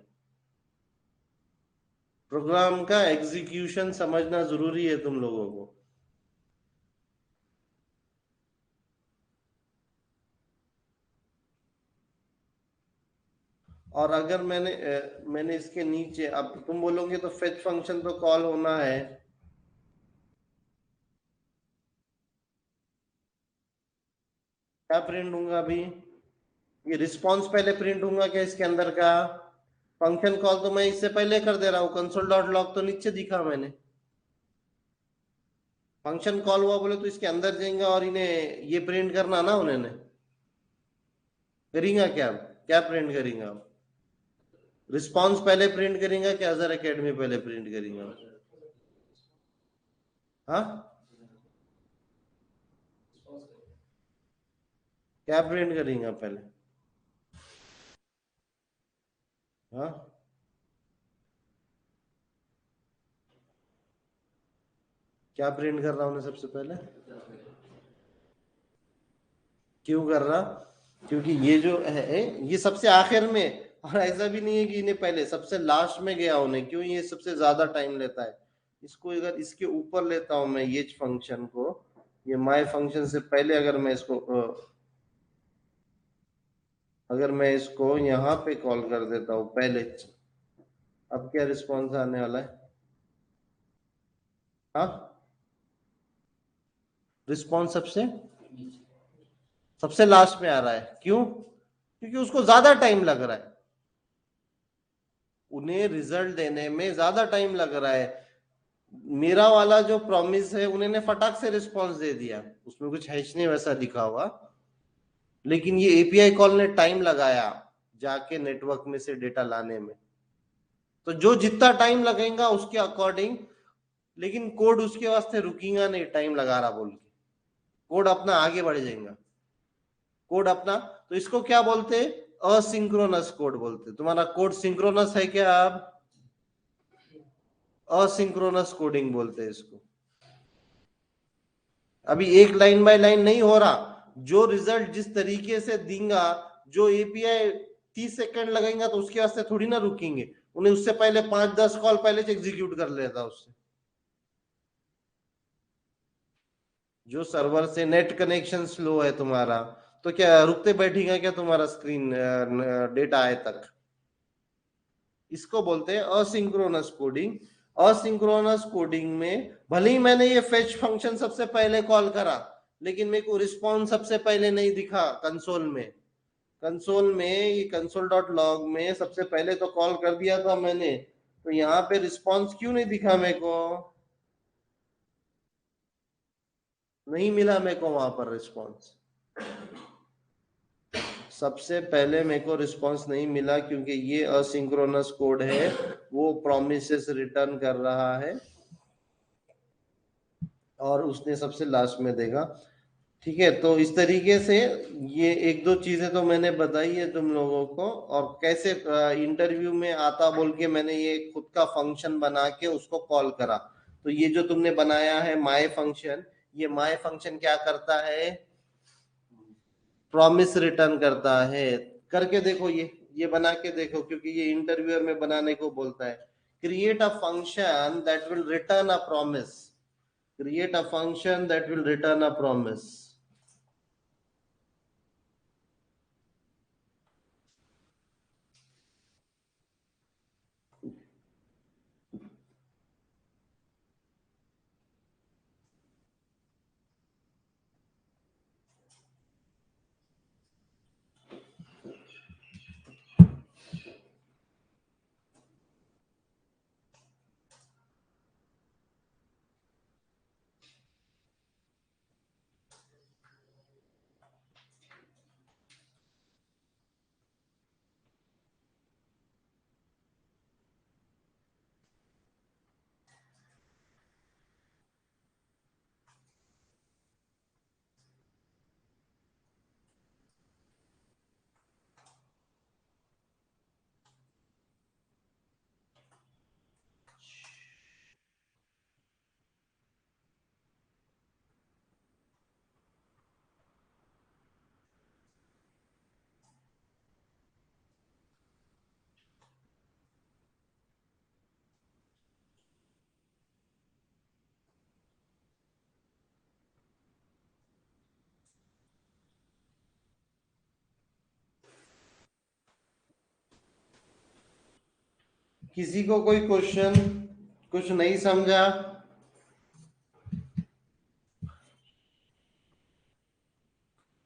प्रोग्राम का एग्जीक्यूशन समझना जरूरी है तुम लोगों को। और अगर मैंने इसके नीचे, अब तुम बोलोगे तो फेच फंक्शन तो कॉल होना है, क्या प्रिंट होगा अभी? ये रिस्पॉन्स पहले प्रिंट होगा क्या इसके अंदर का? फंक्शन कॉल तो मैं इससे पहले कर दे रहा हूँ, कंसोल डॉट लॉग तो नीचे दिखा मैंने। फंक्शन कॉल हुआ बोले तो इसके अंदर जाएंगे और इन्हें ये प्रिंट करना ना उन्होंने। करेंगे क्या? क्या प्रिंट करेंगे आप? रिस्पॉन्स पहले प्रिंट करेंगे क्या अजर एकेडमी पहले प्रिंट करेंगे? हाँ, क्या प्रिंट करेंगे आप पहले? हाँ, क्या प्रिंट कर रहा हूँ सबसे पहले? क्यों कर रहा? क्योंकि ये जो है ये सबसे आखिर में, और ऐसा भी नहीं है कि इन्हें पहले, सबसे लास्ट में गया उन्हें, क्यों ये सबसे ज्यादा टाइम लेता है। इसको अगर इसके ऊपर लेता हूं मैं ये फंक्शन को, ये माय फंक्शन से पहले अगर मैं इसको अगर मैं इसको यहाँ पे कॉल कर देता हूँ पहले, अब क्या रिस्पॉन्स आने वाला है? हाँ, रिस्पॉन्स सबसे सबसे लास्ट में आ रहा है। क्यों? क्योंकि उसको ज्यादा टाइम लग रहा है, उन्हें रिजल्ट देने में ज्यादा टाइम लग रहा है। मेरा वाला जो प्रॉमिस है उन्होंने फटाक से रिस्पॉन्स दे दिया, उसमें कुछ हैश नहीं वैसा लिखा हुआ, लेकिन ये एपीआई कॉल ने टाइम लगाया जाके नेटवर्क में से डेटा लाने में। तो जो जितना टाइम लगेगा उसके अकॉर्डिंग, लेकिन कोड उसके वास्ते रुकेगा नहीं टाइम लगा रहा बोल के, कोड अपना आगे बढ़ जाएगा, कोड अपना। तो इसको क्या बोलते? असिंक्रोनस कोड बोलते। तुम्हारा कोड सिंक्रोनस है क्या? आप असिंक्रोनस कोडिंग बोलते हैं इसको। अभी एक लाइन बाय लाइन नहीं हो रहा, जो रिजल्ट जिस तरीके से देगा, जो एपीआई 30 सेकंड लगेगा तो उसके वास्ते थोड़ी ना रुकेंगे, उन्हें उससे पहले 5-10 कॉल पहले से एग्जीक्यूट कर लेता उससे। जो सर्वर से नेट कनेक्शन स्लो है तुम्हारा, तो क्या रुकते बैठेगा क्या तुम्हारा स्क्रीन डेटा आए तक? इसको बोलते हैं असिंक्रोनस कोडिंग। असिंक्रोनस कोडिंग में भले ही मैंने ये फेच फंक्शन सबसे पहले कॉल करा, लेकिन मेरे को रिस्पॉन्स सबसे पहले नहीं दिखा कंसोल में। कंसोल में ये कंसोल डॉट लॉग में सबसे पहले तो कॉल कर दिया था मैंने, तो यहाँ पे रिस्पॉन्स क्यों नहीं दिखा मेरे को? नहीं मिला मेरे को वहां पर रिस्पॉन्स। सबसे पहले मेरे को रिस्पॉन्स नहीं मिला क्योंकि ये असिंक्रोनस कोड है, वो प्रोमिसेस रिटर्न कर रहा है और उसने सबसे लास्ट में देगा। ठीक है, तो इस तरीके से ये एक दो चीजें तो मैंने बताई है तुम लोगों को, और कैसे इंटरव्यू में आता बोल के मैंने ये खुद का फंक्शन बना के उसको कॉल करा। तो ये जो तुमने बनाया है माय फंक्शन, ये माय फंक्शन क्या करता है? प्रॉमिस रिटर्न करता है। करके देखो, ये बना के देखो, क्योंकि ये इंटरव्यूअर में बनाने को बोलता है। Create a function that will return a promise, create a function that will return a promise. किसी को कोई क्वेश्चन, कुछ नहीं समझा?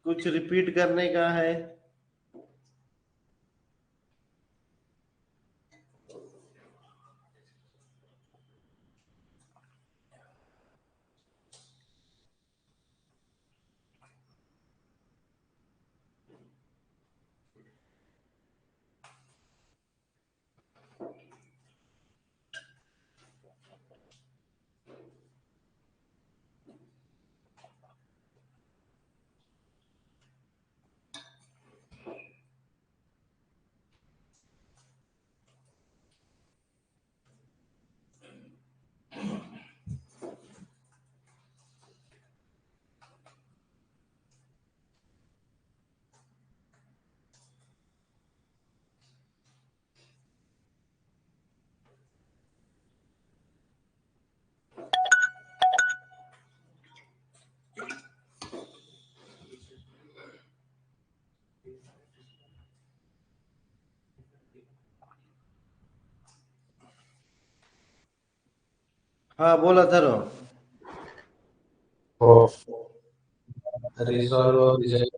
कुछ रिपीट करने का है? हाँ बोला था रो। of resolve or reject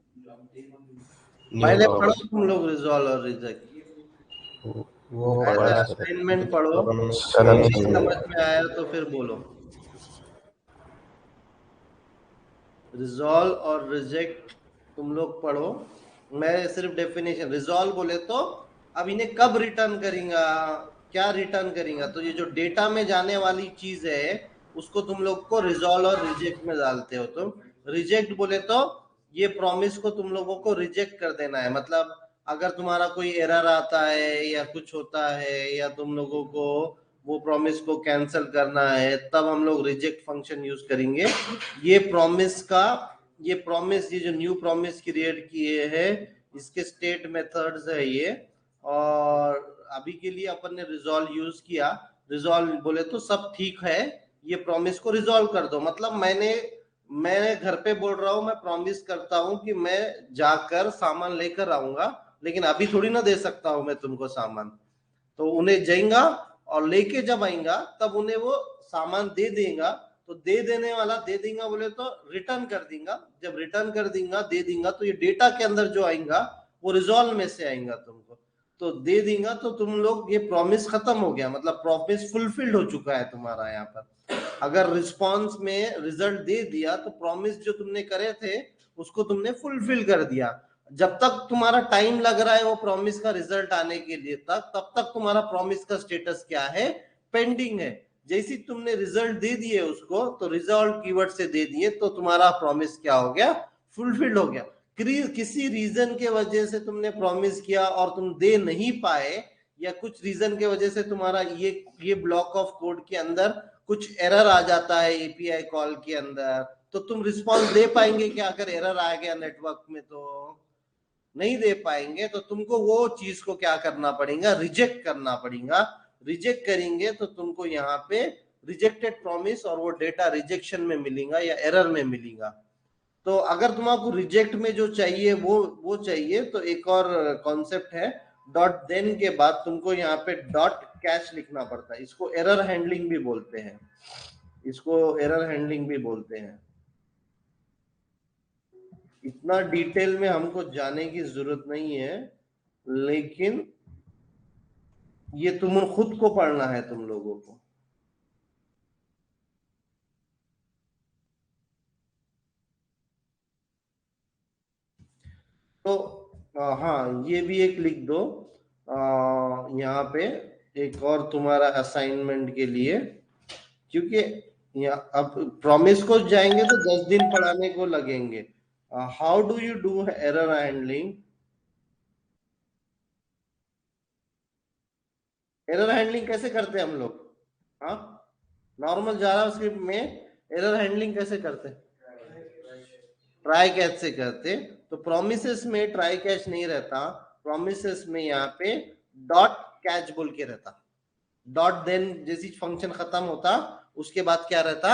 new पहले पढ़ो topic. तुम लोग रिजॉल्व और रिजेक्ट, वो एज पढ़ा सर, असाइनमेंट पढ़ो, करना नहीं चाहिए. समझ में आया तो फिर बोलो। रिजॉल्व और रिजेक्ट तुम लोग पढ़ो, मैं सिर्फ डेफिनेशन रिजॉल्व बोले तो अब इन्हें कब रिटर्न करेंगे, क्या रिटर्न करेंगे, तो ये जो डेटा में जाने वाली चीज है उसको तुम लोग को रिजॉल्व और रिजेक्ट में डालते हो। तुम रिजेक्ट बोले तो ये प्रॉमिस को तुम लोगों को रिजेक्ट कर देना है, मतलब अगर तुम्हारा कोई एरर आता है या कुछ होता है या तुम लोगों को वो प्रॉमिस को कैंसिल करना है तब हम लोग रिजेक्ट फंक्शन यूज करेंगे। ये प्रॉमिस का ये जो न्यू प्रॉमिस क्रिएट किए हैं इसके स्टेट मेथड्स है ये। और अभी के लिए अपन ने रिजॉल्व यूज किया, रिजॉल्व बोले तो सब ठीक है, ये प्रॉमिस को रिजॉल्व कर दो, मतलब मैं घर पे बोल रहा हूं, मैं प्रॉमिस करता हूं कि मैं जाकर सामान लेकर आऊंगा, लेकिन अभी थोड़ी ना दे सकता हूं मैं तुमको सामान, तो उन्हें जाएगा और लेके जब आएगा तब उन्हें वो सामान दे देगा, तो दे देने वाला दे देगा बोले तो रिटर्न कर देगा, जब रिटर्न कर देगा दे देगा तो ये डेटा के अंदर जो आएगा वो रिजॉल्व में से आएगा तुमको, तो दे देगा तो तुम लोग ये प्रॉमिस खत्म हो गया, मतलब प्रॉमिस फुलफिल्ड हो चुका है तुम्हारा यहाँ पर। अगर रिस्पॉन्स में रिजल्ट दे दिया तो प्रॉमिस जो तुमने करे थे उसको तुमने फुलफिल कर दिया। जब तक तुम्हारा टाइम लग रहा है वो प्रॉमिस का रिजल्ट आने के लिए तब तक तुम्हारा प्रॉमिस का स्टेटस क्या है, पेंडिंग है। जैसे तुमने रिजल्ट दे दिए उसको, तो रिजॉल्व कीवर्ड से दे दिए तो तुम्हारा प्रॉमिस क्या हो गया, फुलफिल्ड हो गया। किसी रीजन के वजह से तुमने प्रॉमिस किया और तुम दे नहीं पाए, या कुछ रीजन के वजह से तुम्हारा ये ब्लॉक ऑफ कोड के अंदर कुछ एरर आ जाता है एपीआई कॉल के अंदर, तो तुम रिस्पॉन्स दे पाएंगे क्या अगर एरर आ गया नेटवर्क में, तो नहीं दे पाएंगे, तो तुमको वो चीज को क्या करना पड़ेगा, रिजेक्ट करना पड़ेगा। रिजेक्ट करेंगे तो तुमको यहाँ पे रिजेक्टेड प्रॉमिस और वो डेटा रिजेक्शन में मिलेगा या एरर में मिलेगा। तो अगर तुमको रिजेक्ट में जो चाहिए वो चाहिए तो एक और कॉन्सेप्ट है, डॉट देन के बाद तुमको यहाँ पे डॉट कैच लिखना पड़ता है, इसको एरर हैंडलिंग भी बोलते हैं, इसको एरर हैंडलिंग भी बोलते हैं। इतना डिटेल में हमको जाने की जरूरत नहीं है, लेकिन ये तुम खुद को पढ़ना है तुम लोगों को। तो हाँ ये भी एक लिख दो यहाँ पे, एक और तुम्हारा असाइनमेंट के लिए, क्योंकि यहाँ अब प्रॉमिस को जाएंगे तो 10 दिन पढ़ाने को लगेंगे। How do you do error handling, error handling कैसे करते हैं हम लोग, हाँ नॉर्मल जावास्क्रिप्ट में एरर हैंडलिंग कैसे करते हैं, ट्राई कैच से करते। तो प्रोमिसेस में ट्राई कैच नहीं रहता, प्रोमिसेस में यहाँ पे डॉट कैच बोल के रहता, डॉट देन जैसी फंक्शन खत्म होता उसके बाद क्या रहता,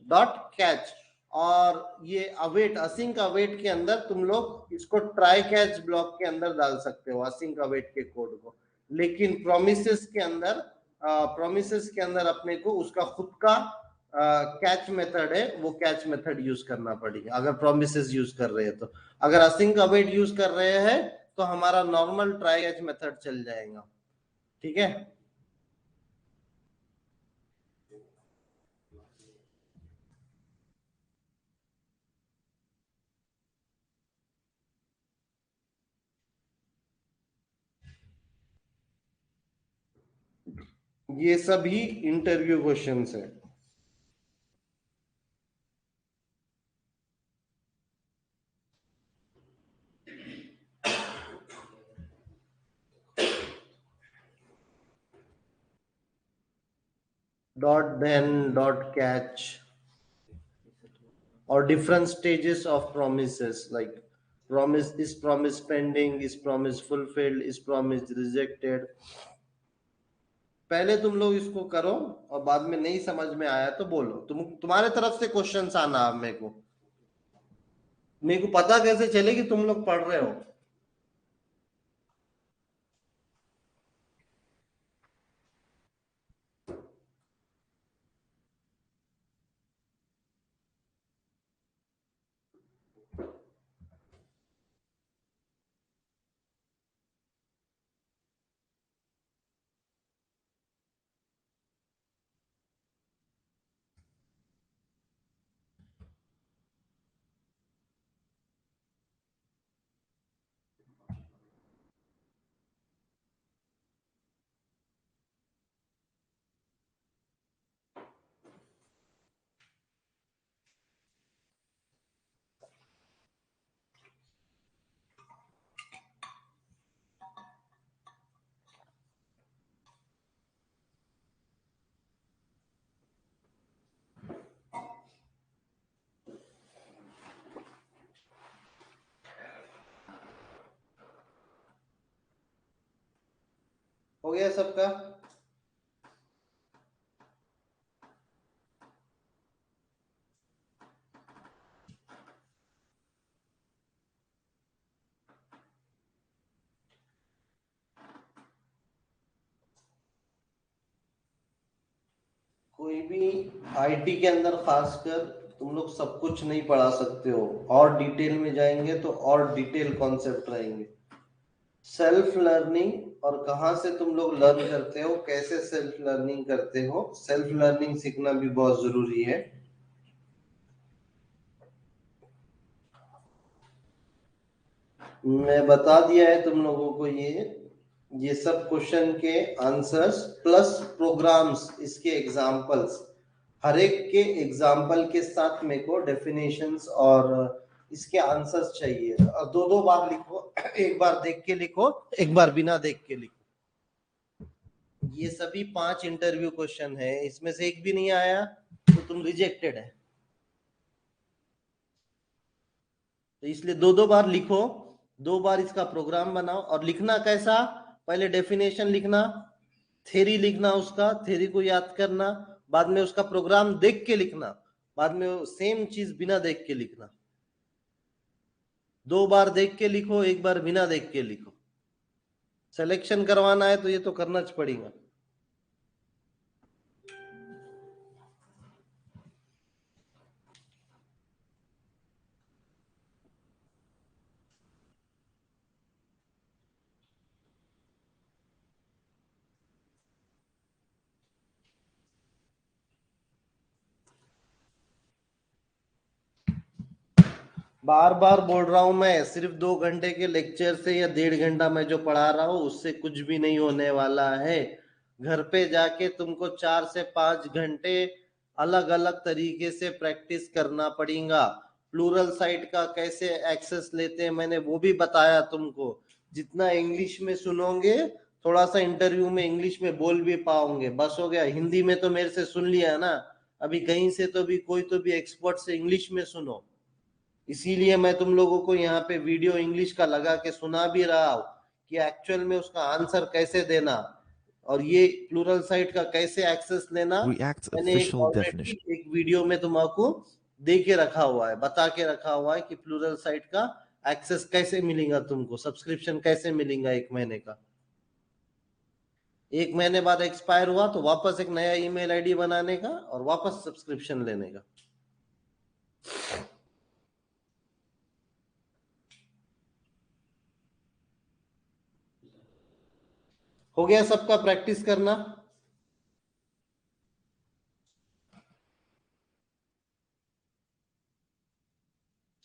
डॉट कैच। और ये अवेट असिंक अवेट के अंदर तुम लोग इसको ट्राई कैच ब्लॉक के अंदर डाल सकते हो असिंक अवेट के कोड को, लेकिन प्रोमिसेस के अंदर अपने को उसका खुद का कैच मेथड है, वो कैच मेथड यूज करना पड़ेगा अगर प्रोमिसेस यूज कर रहे हैं तो। अगर असिंक अवेट यूज कर रहे हैं तो हमारा नॉर्मल ट्राई कैच मेथड चल जाएगा, ठीक है। ये सभी इंटरव्यू क्वेश्चंस है। डॉट देन डॉट कैच और different stages of promises, like promise pending, is promise fulfilled, is promise rejected। पहले तुम लोग इसको करो और बाद में नहीं समझ में आया तो बोलो, तुम्हारे तरफ से क्वेश्चंस आना। अब मेरे को पता कैसे चले कि तुम लोग पढ़ रहे हो। हो गया सबका? कोई भी आईटी के अंदर खासकर तुम लोग सब कुछ नहीं पढ़ा सकते हो, और डिटेल में जाएंगे तो और डिटेल कॉन्सेप्ट रहेंगे। सेल्फ लर्निंग और कहाँ से तुम लोग लर्न करते हो, कैसे सेल्फ लर्निंग करते हो, सेल्फ लर्निंग सीखना भी बहुत जरूरी है। मैं बता दिया है तुम लोगों को ये सब क्वेश्चन के आंसर्स प्लस प्रोग्राम्स, इसके एग्जांपल्स, हर एक के एग्जांपल के साथ मेरे को डेफिनेशंस और इसके आंसर्स चाहिए। और दो दो बार लिखो, एक बार देख के लिखो, एक बार बिना देख के लिखो। ये सभी 5 इंटरव्यू क्वेश्चन है, इसमें से एक भी नहीं आया तो तुम रिजेक्टेड है। तो इसलिए दो दो बार लिखो, 2 बार इसका प्रोग्राम बनाओ। और लिखना कैसा, पहले डेफिनेशन लिखना, थ्योरी लिखना, उसका थ्योरी को याद करना, बाद में उसका प्रोग्राम देख के लिखना, बाद में सेम चीज बिना देख के लिखना। 2 बार देख के लिखो, एक बार बिना देख के लिखो। सिलेक्शन करवाना है तो ये तो करना च पड़ेगा। बार बार बोल रहा हूं मैं, सिर्फ 2 घंटे के लेक्चर से या 1.5 घंटा मैं जो पढ़ा रहा हूं उससे कुछ भी नहीं होने वाला है। घर पे जाके तुमको 4 से 5 घंटे अलग अलग तरीके से प्रैक्टिस करना पड़ेगा। प्लूरल साइट का कैसे एक्सेस लेते हैं मैंने वो भी बताया तुमको। जितना इंग्लिश में सुनोगे, थोड़ा सा इंटरव्यू में इंग्लिश में बोल भी पाओगे, बस हो गया। हिंदी में तो मेरे से सुन लिया ना, अभी कहीं से तो भी कोई तो भी एक्सपर्ट से इंग्लिश में सुनो। इसीलिए मैं तुम लोगों को यहाँ पे वीडियो इंग्लिश का लगा के सुना भी रहा हूँ कि एक्चुअल में उसका आंसर कैसे देना और ये प्लूरल साइट का कैसे एक्सेस लेना। React's मैंने एक official ऑलरेडी definition. एक वीडियो में तुमको दे के रखा हुआ है, बता के रखा हुआ है कि प्लूरल साइट का एक्सेस कैसे मिलेगा, तुमको सब्सक्रिप्शन कैसे मिलेगा 1 महीने का। 1 महीने बाद एक्सपायर हुआ तो वापस एक नया ईमेल आईडी बनाने का और वापस सब्सक्रिप्शन लेने का। हो गया सबका प्रैक्टिस करना?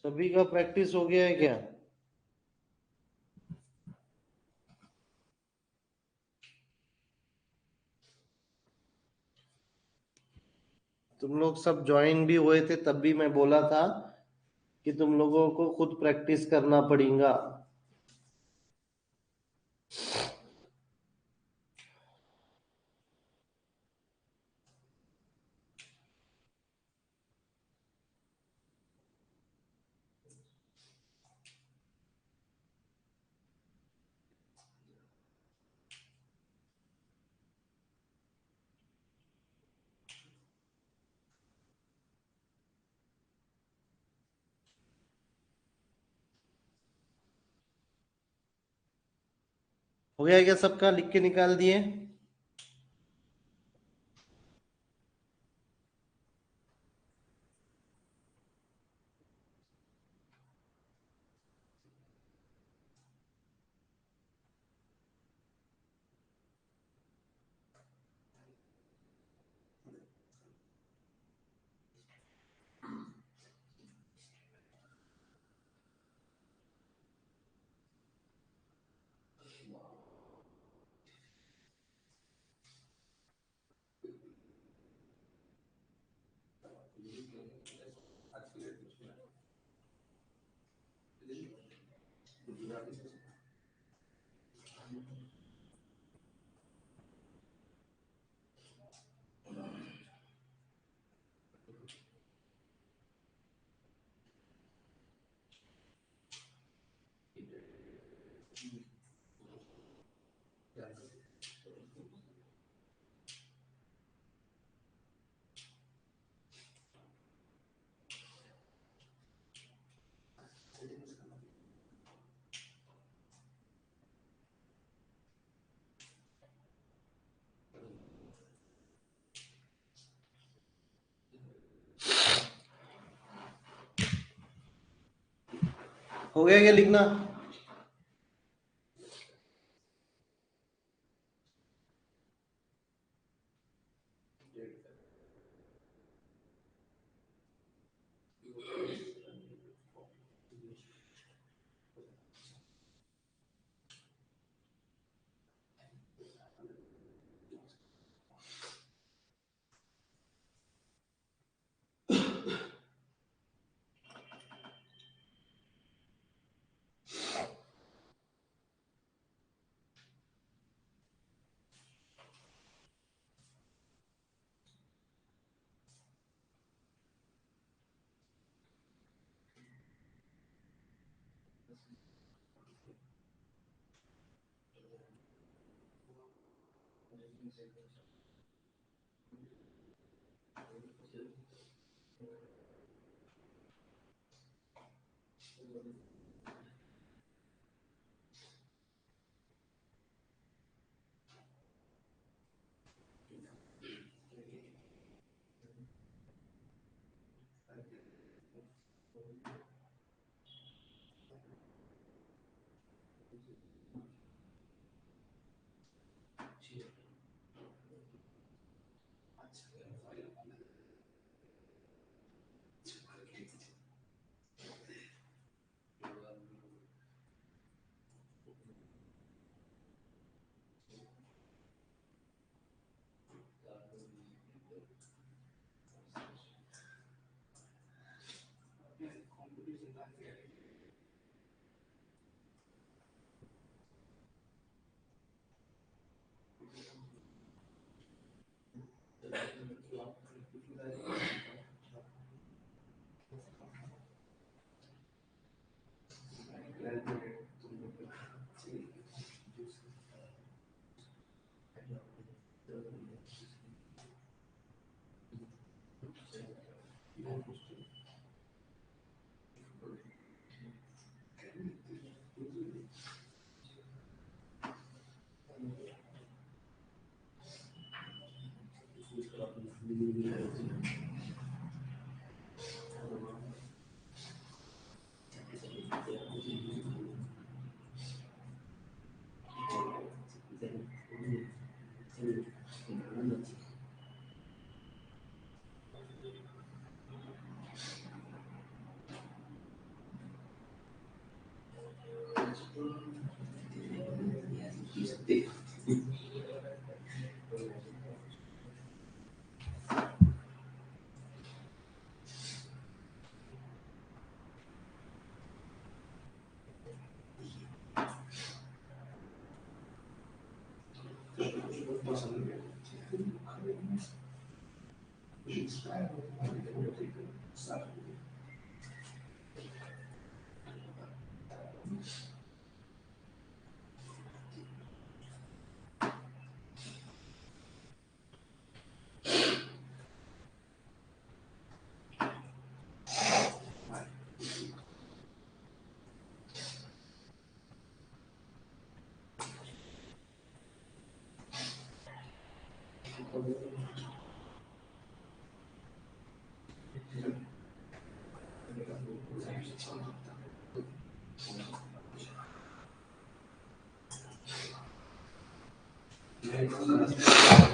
सभी का प्रैक्टिस हो गया है क्या? तुम लोग सब ज्वाइन भी हुए थे तब भी मैं बोला था कि तुम लोगों को खुद प्रैक्टिस करना पड़ेगा। हो गया क्या सबका, लिख के निकाल दिए? हो गया क्या लिखना?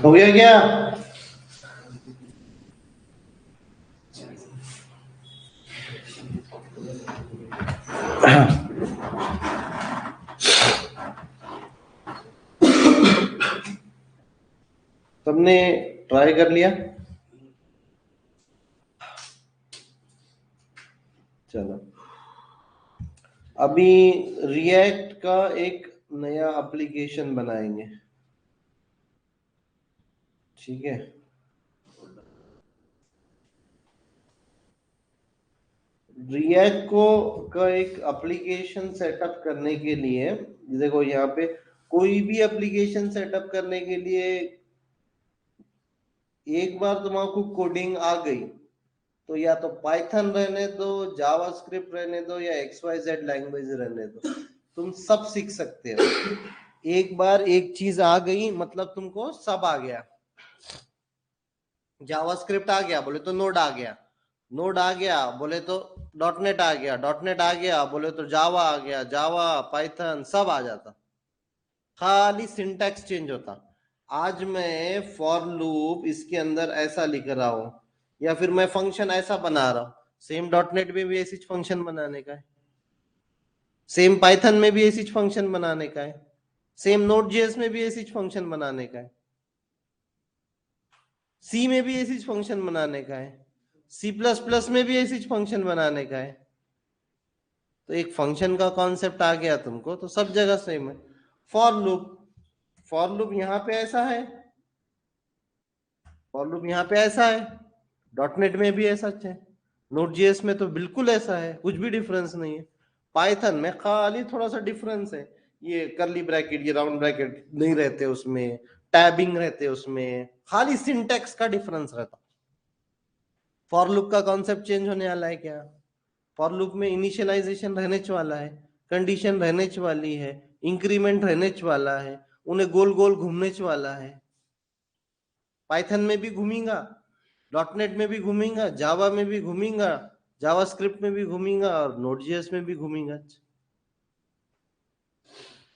हो गया क्या? सबने ट्राई कर लिया? चलो, अभी रिएक्ट का एक नया एप्लीकेशन बनाएंगे, ठीक है। रिएक्ट को का एक एप्लीकेशन सेटअप करने के लिए, देखो यहाँ पे कोई भी एप्लीकेशन सेटअप करने के लिए एक बार तुम्हारा कोडिंग आ गई तो या तो पाइथन रहने दो, जावास्क्रिप्ट रहने दो, या XYZ लैंग्वेज रहने दो, तुम सब सीख सकते हो। एक बार एक चीज आ गई मतलब तुमको सब आ गया। जावास्क्रिप्ट आ गया बोले तो नोड आ गया, नोड आ गया बोले तो डॉटनेट आ गया, डॉटनेट आ गया बोले तो जावा आ गया, जावा पाइथन सब आ जाता, खाली सिंटैक्स चेंज होता। आज मैं फॉर लूप इसके अंदर ऐसा लिख रहा हूं, या फिर मैं फंक्शन ऐसा बना रहा हूं, सेम डॉटनेट में भी ऐसी फंक्शन बनाने का है, सेम पाइथन में भी ऐसी फंक्शन बनाने का है, सेम नोड जेएस में भी ऐसी फंक्शन बनाने का है, सी में भी ऐसी फंक्शन बनाने का है, C++ में भी ऐसी फंक्शन बनाने का है। तो एक फंक्शन का कॉन्सेप्ट आ गया तुमको तो सब जगह सेम है। फॉर लूप, फॉर लूप यहाँ पे ऐसा है, फॉर लूप यहाँ पे ऐसा है, डॉटनेट में भी ऐसा है, नोड जेएस में तो बिल्कुल ऐसा है, कुछ भी डिफरेंस नहीं है। पाइथन में खाली थोड़ा सा डिफरेंस है, ये करली ब्रैकेट, ये राउंड ब्रैकेट नहीं रहते उसमें, टैबिंग रहते उसमें, खाली सिंटैक्स का डिफरेंस रहता। फॉर लूप का कॉन्सेप्ट चेंज होने वाला है क्या? फॉर लूप में इनिशियलाइजेशन रहने वाला है, कंडीशन रहने वाली है, इंक्रीमेंट रहने वाला है, उन्हें गोल गोल घूमने वाला है। पाइथन में भी घूमेगा, डॉटनेट में भी घूमेगा, जावा में भी घूमेगा, जावास्क्रिप्ट में भी घूमेगा, और नोड.js में भी घूमेगा।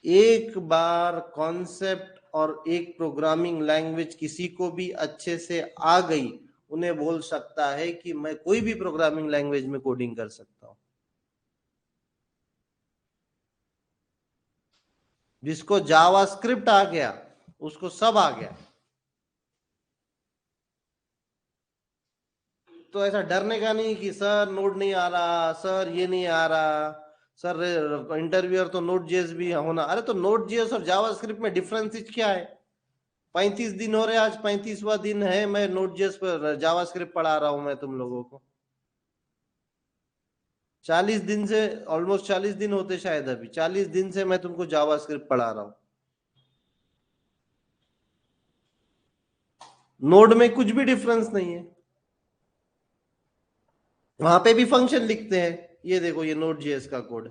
एक बार कॉन्सेप्ट और एक प्रोग्रामिंग लैंग्वेज किसी को भी अच्छे से आ गई, उन्हें बोल सकता है कि मैं कोई भी प्रोग्रामिंग लैंग्वेज में कोडिंग कर सकता हूं। जिसको जावास्क्रिप्ट आ गया उसको सब आ गया। तो ऐसा डरने का नहीं कि सर नोड नहीं आ रहा, सर ये नहीं आ रहा, सर इंटरव्यूअर तो नोड.js भी होना। अरे तो नोड.js और जावास्क्रिप्ट में डिफरेंस क्या है? 35 दिन हो रहे, आज 35वां दिन है मैं नोड.js पर जावास्क्रिप्ट पढ़ा रहा हूं मैं तुम लोगों को। 40 दिन से, ऑलमोस्ट 40 दिन होते शायद, अभी 40 दिन से मैं तुमको जावास्क्रिप्ट पढ़ा रहा हूं। नोड में कुछ भी डिफरेंस नहीं है, वहां पे भी फंक्शन लिखते हैं। ये देखो ये नोड.js का कोड,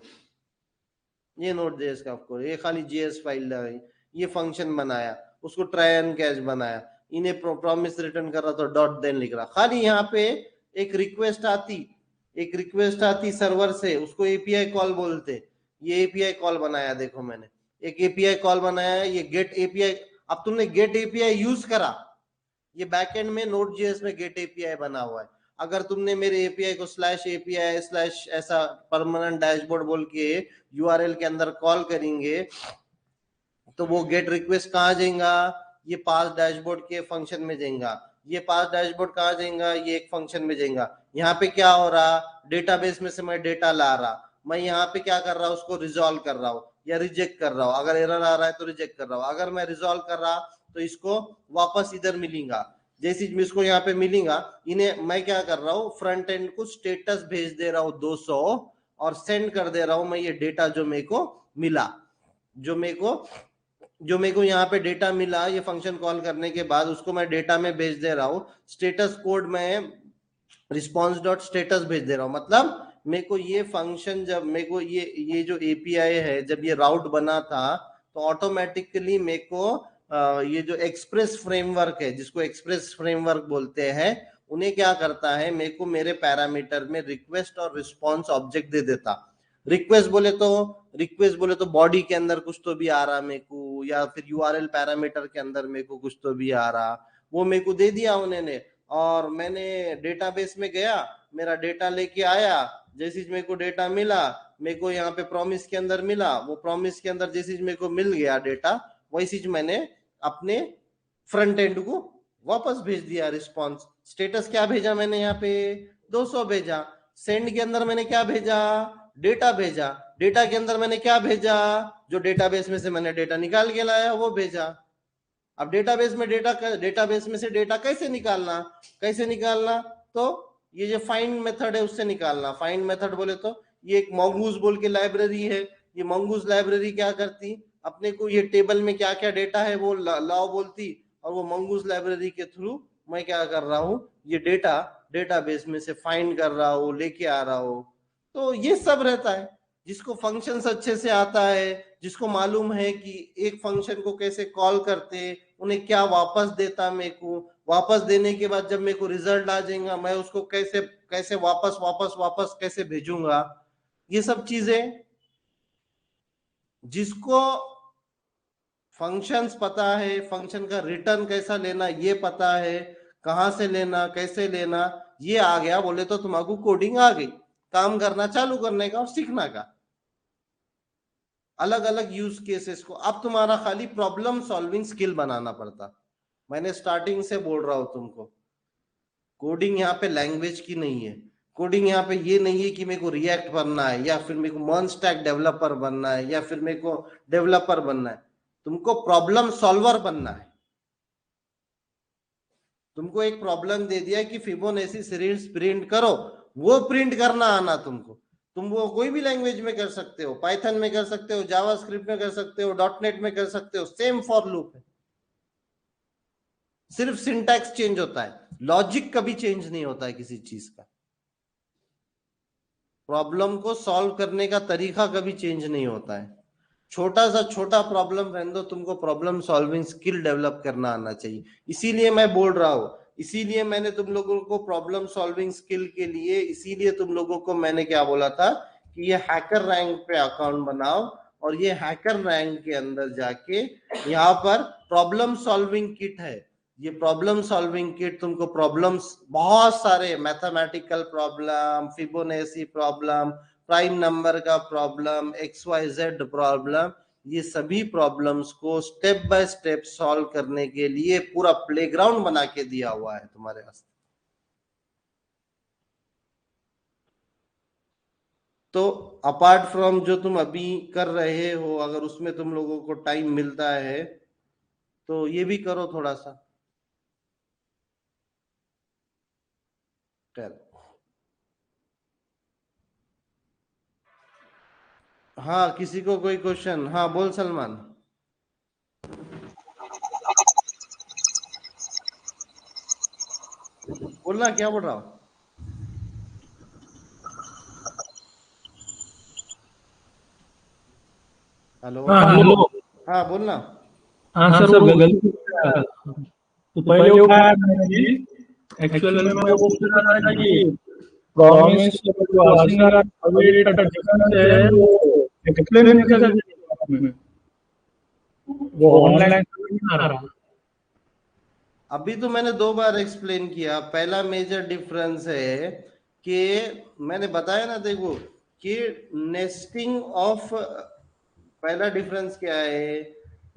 ये नोड.js का कोड, ये खाली जेएस फाइल लगाई, ये फंक्शन बनाया, उसको ट्राई एंड कैच बनाया, इन्हें प्रॉमिस रिटर्न कर रहा तो डॉट देन लिख रहा। खाली यहाँ पे एक रिक्वेस्ट आती, एक रिक्वेस्ट आती सर्वर से, उसको एपीआई कॉल बोलते। ये एपीआई कॉल बनाया, देखो मैंने एक एपीआई कॉल बनाया, ये गेट एपीआई। अब तुमने गेट एपीआई यूज करा, ये बैकएंड में नोड.js में गेट एपीआई बना हुआ है। अगर तुमने मेरे एपीआई को /API/ ऐसा परमानेंट डैशबोर्ड बोल के यूआरएल के अंदर कॉल करेंगे तो वो गेट रिक्वेस्ट कहाँ जाएगा? ये पास डैशबोर्ड के फंक्शन में जाएगा। ये पास डैशबोर्ड कहाँ जाएगा? ये एक फंक्शन में जाएगा। यहाँ पे क्या हो रहा? डेटाबेस में से मैं डेटा ला रहा, मैं यहाँ पे क्या कर रहा हूँ? उसको रिजॉल्व कर रहा हूँ या रिजेक्ट कर रहा हूँ। अगर एरर आ रहा है तो रिजेक्ट कर रहा हूँ, अगर मैं रिजॉल्व कर रहा तो इसको वापस इधर मिलेगा। जैसे इसको यहाँ पे मिलेगा, इन्हें मैं क्या कर रहा हूँ? फ्रंट एंड को स्टेटस भेज दे रहा हूँ 200 और सेंड कर दे रहा हूँ मैं ये डेटा जो मेरे को मिला, जो मेरे को यहाँ पे डेटा मिला। ये फंक्शन कॉल करने के बाद उसको मैं डेटा में भेज दे रहा हूँ, स्टेटस कोड में रिस्पॉन्स डॉट स्टेटस भेज दे रहा हूँ। मतलब मेरे को ये फंक्शन, जब मेरे को ये जो एपीआई है, जब ये राउट बना था तो ऑटोमेटिकली मेरे को ये जो एक्सप्रेस फ्रेमवर्क है, जिसको एक्सप्रेस फ्रेमवर्क बोलते हैं, उन्हें क्या करता है, मेरे को मेरे पैरामीटर में रिक्वेस्ट और रिस्पॉन्स ऑब्जेक्ट दे देता। रिक्वेस्ट बोले तो बॉडी के अंदर कुछ तो भी आ रहा मेरे को, या फिर यूआरएल पैरामीटर के अंदर मेरे को कुछ तो भी आ रहा, वो मेरे को दे दिया उन्होंने। और मैंने डेटाबेस में गया, मेरा डेटा लेके आया, जैसे मेरे को डेटा मिला, मेरे को यहाँ पे प्रॉमिस के अंदर मिला, वो प्रॉमिस के अंदर जैसे मेरे को मिल गया डेटा, वैसी मैंने अपने फ्रंट एंड को वापस भेज दिया रिस्पॉन्स। स्टेटस क्या भेजा मैंने? यहाँ पे 200 भेजा। सेंड के अंदर मैंने क्या भेजा, डेटा भेजा, डेटा के अंदर मैंने क्या भेजा, जो डेटाबेस में से मैंने डेटा निकाल के लाया वो भेजा। अब डेटाबेस में डेटाबेस में से डेटा कैसे निकालना, तो ये जो फाइंड मेथड है उससे निकालना। फाइंड मेथड बोले तो ये एक mongoose बोल के लाइब्रेरी है। ये mongoose लाइब्रेरी क्या करती, अपने को ये टेबल में क्या क्या डेटा है वो लाओ बोलती, और वो mongoose लाइब्रेरी के थ्रू मैं क्या कर रहा हूँ, ये डेटा डेटाबेस में से फाइंड कर रहा हूँ, लेके आ रहा हूँ। तो ये सब रहता है। जिसको फंक्शंस अच्छे से आता है, जिसको मालूम है कि एक फंक्शन को कैसे कॉल करते, उन्हें क्या वापस देता, मेरे को वापस देने के बाद जब मेरे को रिजल्ट आ जाएगा, मैं उसको कैसे कैसे वापस वापस वापस कैसे भेजूंगा, ये सब चीजें जिसको फंक्शंस पता है, फंक्शन का रिटर्न कैसा लेना ये पता है, कहां से लेना कैसे लेना ये आ गया, बोले तो तुम्हारा कोडिंग आ गई, काम करना चालू करने का और सीखना का। अलग अलग यूज केसेस को अब तुम्हारा खाली प्रॉब्लम सॉल्विंग स्किल बनाना पड़ता। मैंने स्टार्टिंग से बोल रहा हूं तुमको, कोडिंग यहाँ पे लैंग्वेज की नहीं है। कोडिंग यहाँ पे ये नहीं है कि मेरे को रिएक्ट बनना है, या फिर मेरे को मर्न स्टैक डेवलपर बनना है, या फिर मेरे को डेवलपर बनना है। तुमको प्रॉब्लम सॉल्वर बनना है। तुमको एक प्रॉब्लम दे दिया कि फिबोनाची सीरीज प्रिंट करो, वो प्रिंट करना आना तुमको। तुम वो कोई भी लैंग्वेज में कर सकते हो, पाइथन में कर सकते हो, जावास्क्रिप्ट में कर सकते हो, डॉटनेट में कर सकते हो, सेम फॉर लूप है। सिर्फ सिंटैक्स चेंज होता है, लॉजिक कभी चेंज नहीं होता है किसी चीज का। प्रॉब्लम को सॉल्व करने का तरीका कभी चेंज नहीं होता है। छोटा सा छोटा प्रॉब्लम रहने दो, तुमको प्रॉब्लम सॉल्विंग स्किल डेवलप करना आना चाहिए। इसीलिए मैं बोल रहा हूं, इसीलिए मैंने तुम लोगों को प्रॉब्लम सॉल्विंग स्किल के लिए, इसीलिए तुम लोगों को मैंने क्या बोला था कि ये हैकर रैंक पे अकाउंट बनाओ, और ये हैकर रैंक के अंदर जाके यहाँ पर प्रॉब्लम सॉल्विंग किट है। ये प्रॉब्लम सॉल्विंग किट तुमको प्रॉब्लम्स बहुत सारे, mathematical problem, Fibonacci problem, prime number का प्रॉब्लम, XYZ प्रॉब्लम, ये सभी प्रॉब्लम्स को स्टेप बाय स्टेप सॉल्व करने के लिए पूरा प्लेग्राउंड बना के दिया हुआ है तुम्हारे पास। तो अपार्ट फ्रॉम जो तुम अभी कर रहे हो, अगर उसमें तुम लोगों को टाइम मिलता है तो ये भी करो थोड़ा सा। हाँ, किसी को कोई क्वेश्चन? हाँ बोल सलमान, बोलना क्या बोल रहा हूँ। हेलो, हाँ हेलो। हाँ बोलना। हाँ सर, वो गलती तो पहले वो क्या एक्चुअली में वो पूछ रहा था कि प्रॉमिस जो आसिंग अवेट का डिफरेंस है वो एक्सप्लेन कैसे करें? वो ऑनलाइन नहीं आ रहा। अभी तो मैंने 2 बार एक्सप्लेन किया। पहला मेजर डिफरेंस है कि मैंने बताया ना, देखो कि नेस्टिंग ऑफ, पहला डिफरेंस क्या है,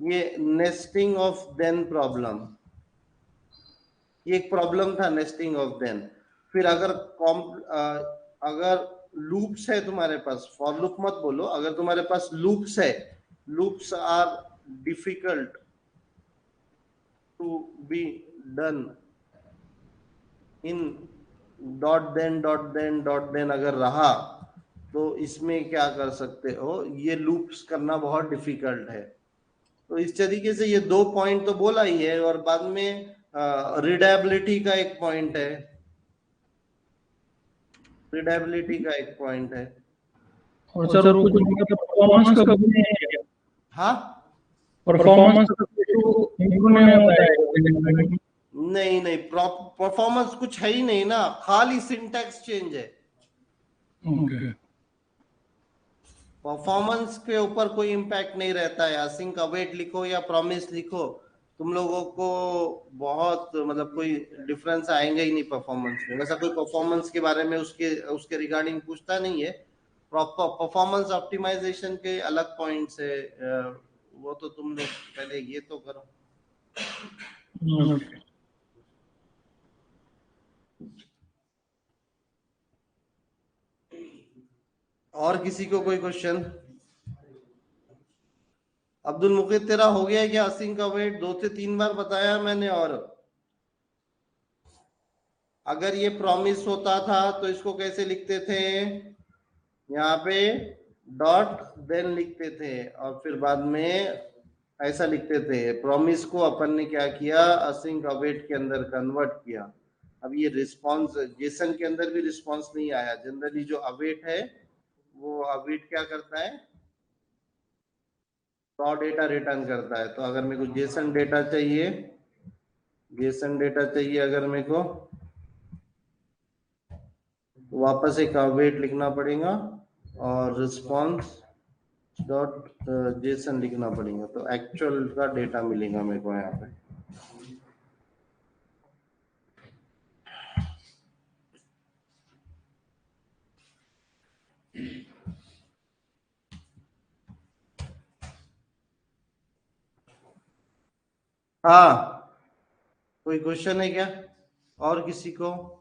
ये नेस्टिंग ऑफ देन प्रॉब्लम, ये एक प्रॉब्लम था नेस्टिंग ऑफ देन। फिर अगर लूप्स है तुम्हारे पास, फॉर लूप मत बोलो, अगर तुम्हारे पास लूप्स है, loops are difficult to be done in dot then अगर रहा, तो इसमें क्या कर सकते हो, ये लूप्स करना बहुत डिफिकल्ट है। तो इस तरीके से ये 2 पॉइंट तो बोला ही है, और बाद में रीडेबिलिटी का एक पॉइंट है, रीडेबिलिटी का एक पॉइंट है। और सर वो कुछ परफॉर्मेंस का भी नहीं है क्या? हाँ, परफॉर्मेंस का इम्प्रूव नहीं होता है? नहीं नहीं, परफॉर्मेंस कुछ है ही नहीं ना, खाली सिंटैक्स चेंज है। ओके। परफॉर्मेंस के ऊपर कोई इम्पैक्ट नहीं रहता है। असिंक अवेट लिखो या प्रॉमिस लिखो, तुम लोगों को बहुत मतलब कोई डिफरेंस आएंगे ही नहीं परफॉर्मेंस में। वैसा कोई परफॉर्मेंस के बारे में उसके उसके रिगार्डिंग पूछता नहीं है। प्रॉपर परफॉर्मेंस ऑप्टिमाइजेशन के अलग पॉइंट्स है, वो तो तुमने पहले ये तो करो। ओके। और किसी को कोई क्वेश्चन? अब्दुल मुकीद तेरा हो गया है क्या? असिंक अवेट 2 से 3 बार बताया मैंने। और अगर ये प्रॉमिस होता था तो इसको कैसे लिखते थे? यहाँ पे डॉट देन लिखते थे और फिर बाद में ऐसा लिखते थे। प्रॉमिस को अपन ने क्या किया? असिंक अवेट के अंदर कन्वर्ट किया। अब ये रिस्पॉन्स जेसन के अंदर भी रिस्पॉन्स नहीं आया। जनरली जो अवेट है वो अवेट क्या करता है? रॉ डेटा रिटर्न करता है। तो अगर मेरे को जेसन डेटा चाहिए, जेसन डेटा चाहिए अगर मेरे को, वापस एक अवेट लिखना पड़ेगा और रिस्पॉन्स डॉट जेसन लिखना पड़ेगा। तो एक्चुअल का डेटा मिलेगा मेरे को यहाँ पे। हाँ, कोई क्वेश्चन है क्या और किसी को?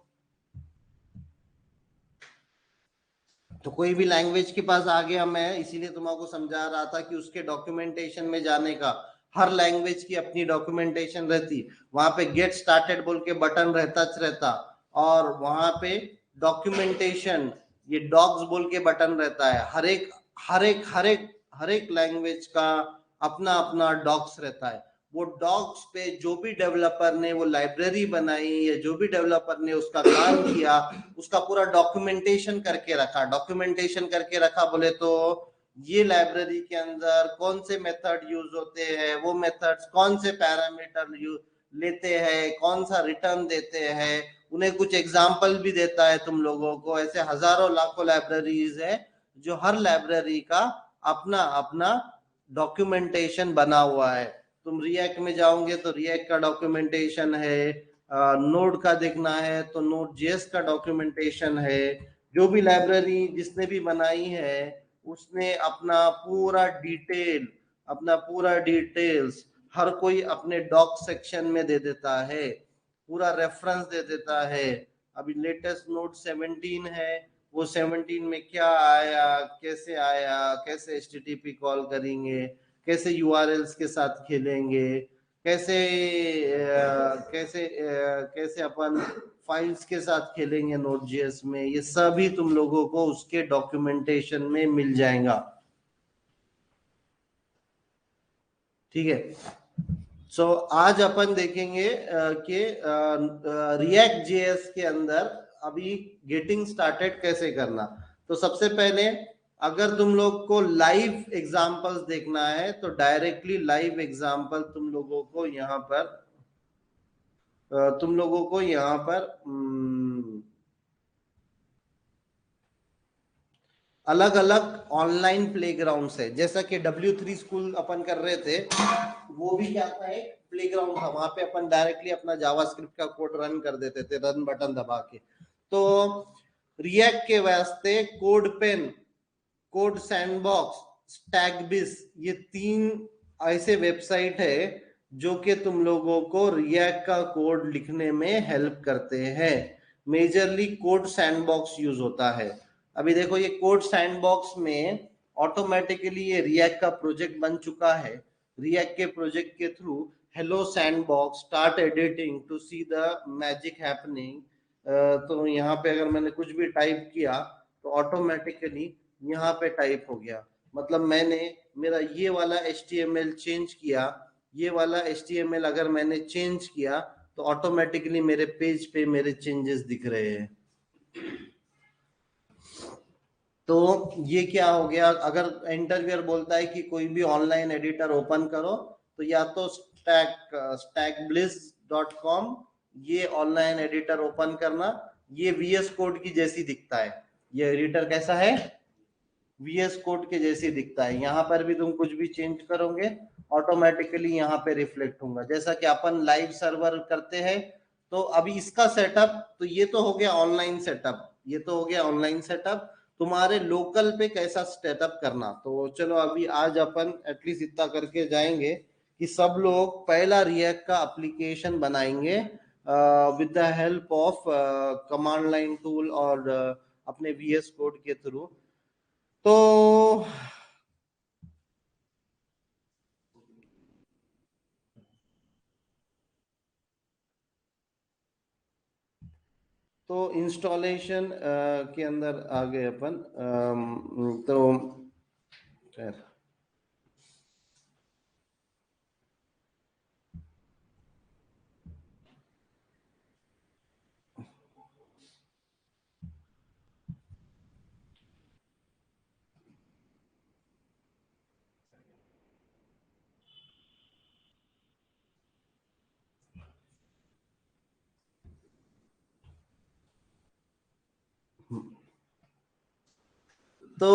तो कोई भी लैंग्वेज के पास आ गया, मैं इसीलिए तुमको समझा रहा था कि उसके डॉक्यूमेंटेशन में जाने का। हर लैंग्वेज की अपनी डॉक्यूमेंटेशन रहती। वहां पे गेट स्टार्टेड बोल के बटन रहता और वहां पे डॉक्यूमेंटेशन ये डॉग्स बोल के बटन रहता है। हर एक लैंग्वेज का अपना अपना डॉक्स रहता है। वो डॉक्स पे जो भी डेवलपर ने वो लाइब्रेरी बनाई या जो भी डेवलपर ने उसका काम किया, उसका पूरा डॉक्यूमेंटेशन करके रखा। डॉक्यूमेंटेशन करके रखा बोले तो ये लाइब्रेरी के अंदर कौन से मेथड यूज होते हैं, वो मेथड्स कौन से पैरामीटर लेते हैं, कौन सा रिटर्न देते हैं, उन्हें कुछ एग्जाम्पल भी देता है तुम लोगों को। ऐसे हजारों लाखों लाइब्रेरीज है जो हर लाइब्रेरी का अपना अपना डॉक्यूमेंटेशन बना हुआ है। तुम रिएक्ट में जाओगे तो रिएक्ट का डॉक्यूमेंटेशन है, नोड का देखना है तो नोड जेएस का डॉक्यूमेंटेशन है। जो भी लाइब्रेरी जिसने भी बनाई है उसने अपना पूरा डिटेल्स हर कोई अपने डॉक सेक्शन में दे देता है, पूरा रेफरेंस दे देता है। अभी लेटेस्ट नोड 17 है, वो 17 में क्या आया, कैसे HTTP कॉल करेंगे, कैसे URLs के साथ खेलेंगे, कैसे अपन फाइल्स के साथ खेलेंगे Node.js में, ये सभी तुम लोगों को उसके डॉक्यूमेंटेशन में मिल जाएगा। ठीक है। सो आज अपन देखेंगे कि रिएक्ट JS के अंदर अभी गेटिंग स्टार्टेड कैसे करना। तो सबसे पहले अगर तुम लोग को लाइव एग्जांपल्स देखना है तो डायरेक्टली लाइव एग्जांपल तुम लोगों को यहाँ पर अलग अलग ऑनलाइन प्लेग्राउंड है। जैसा कि W3 स्कूल अपन कर रहे थे, वो भी क्या था, एक प्लेग्राउंड था। वहां पे अपन डायरेक्टली अपना जावास्क्रिप्ट का कोड रन कर देते थे, रन बटन दबा के। तो रिएक्ट के वास्ते कोड पेन, कोड सैंडबॉक्स, स्टैकबिस, ये 3 ऐसे वेबसाइट है जो कि तुम लोगों को रिएक्ट का कोड लिखने में हेल्प करते हैं। मेजरली कोड सैंडबॉक्स यूज होता है। अभी देखो ये कोड सैंडबॉक्स में ऑटोमेटिकली ये रिएक्ट का प्रोजेक्ट बन चुका है। रिएक्ट के प्रोजेक्ट के through hello sandbox start editing to see the magic happening. तो यहाँ पे अगर मैंने कुछ भी टाइप किया तो ऑटोमेटिकली यहाँ पे टाइप हो गया। मतलब मैंने मेरा ये वाला HTML चेंज किया, ये वाला HTML अगर मैंने चेंज किया तो ऑटोमेटिकली मेरे पेज पे मेरे चेंजेस दिख रहे हैं। तो ये क्या हो गया, अगर इंटरव्यूअर बोलता है कि कोई भी ऑनलाइन एडिटर ओपन करो तो या तो stackbliss.com ये ऑनलाइन एडिटर ओपन करना। ये VS कोड की जैसी दिखता है, ये एडिटर कैसा है, VS कोड के जैसी दिखता है। यहाँ पर भी तुम कुछ भी चेंज करोगे ऑटोमेटिकली यहाँ पे रिफ्लेक्ट होगा। जैसा कि अपन लाइव सर्वर करते हैं तो अभी इसका सेटअप, तो ये तो हो गया ऑनलाइन सेटअप, ये तो हो गया ऑनलाइन सेटअप। तुम्हारे लोकल पे कैसा सेटअप करना, तो चलो अभी आज अपन एटलीस्ट इतना करके जाएंगे कि सब लोग पहला रिएक्ट का एप्लीकेशन बनाएंगे with the help of command line tool और अपने VS कोड के थ्रू। तो इंस्टॉलेशन के अंदर आ गए अपन। तो खैर, तो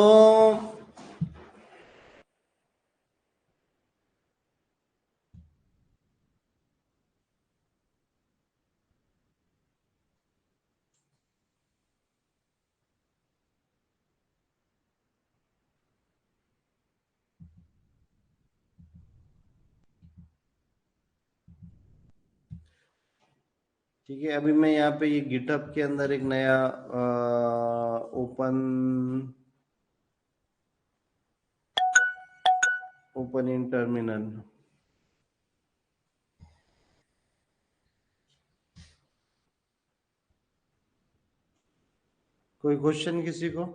ठीक है, अभी मैं यहाँ पे ये गिटहब के अंदर एक नया ओपन इन टर्मिनल। कोई क्वेश्चन किसी को?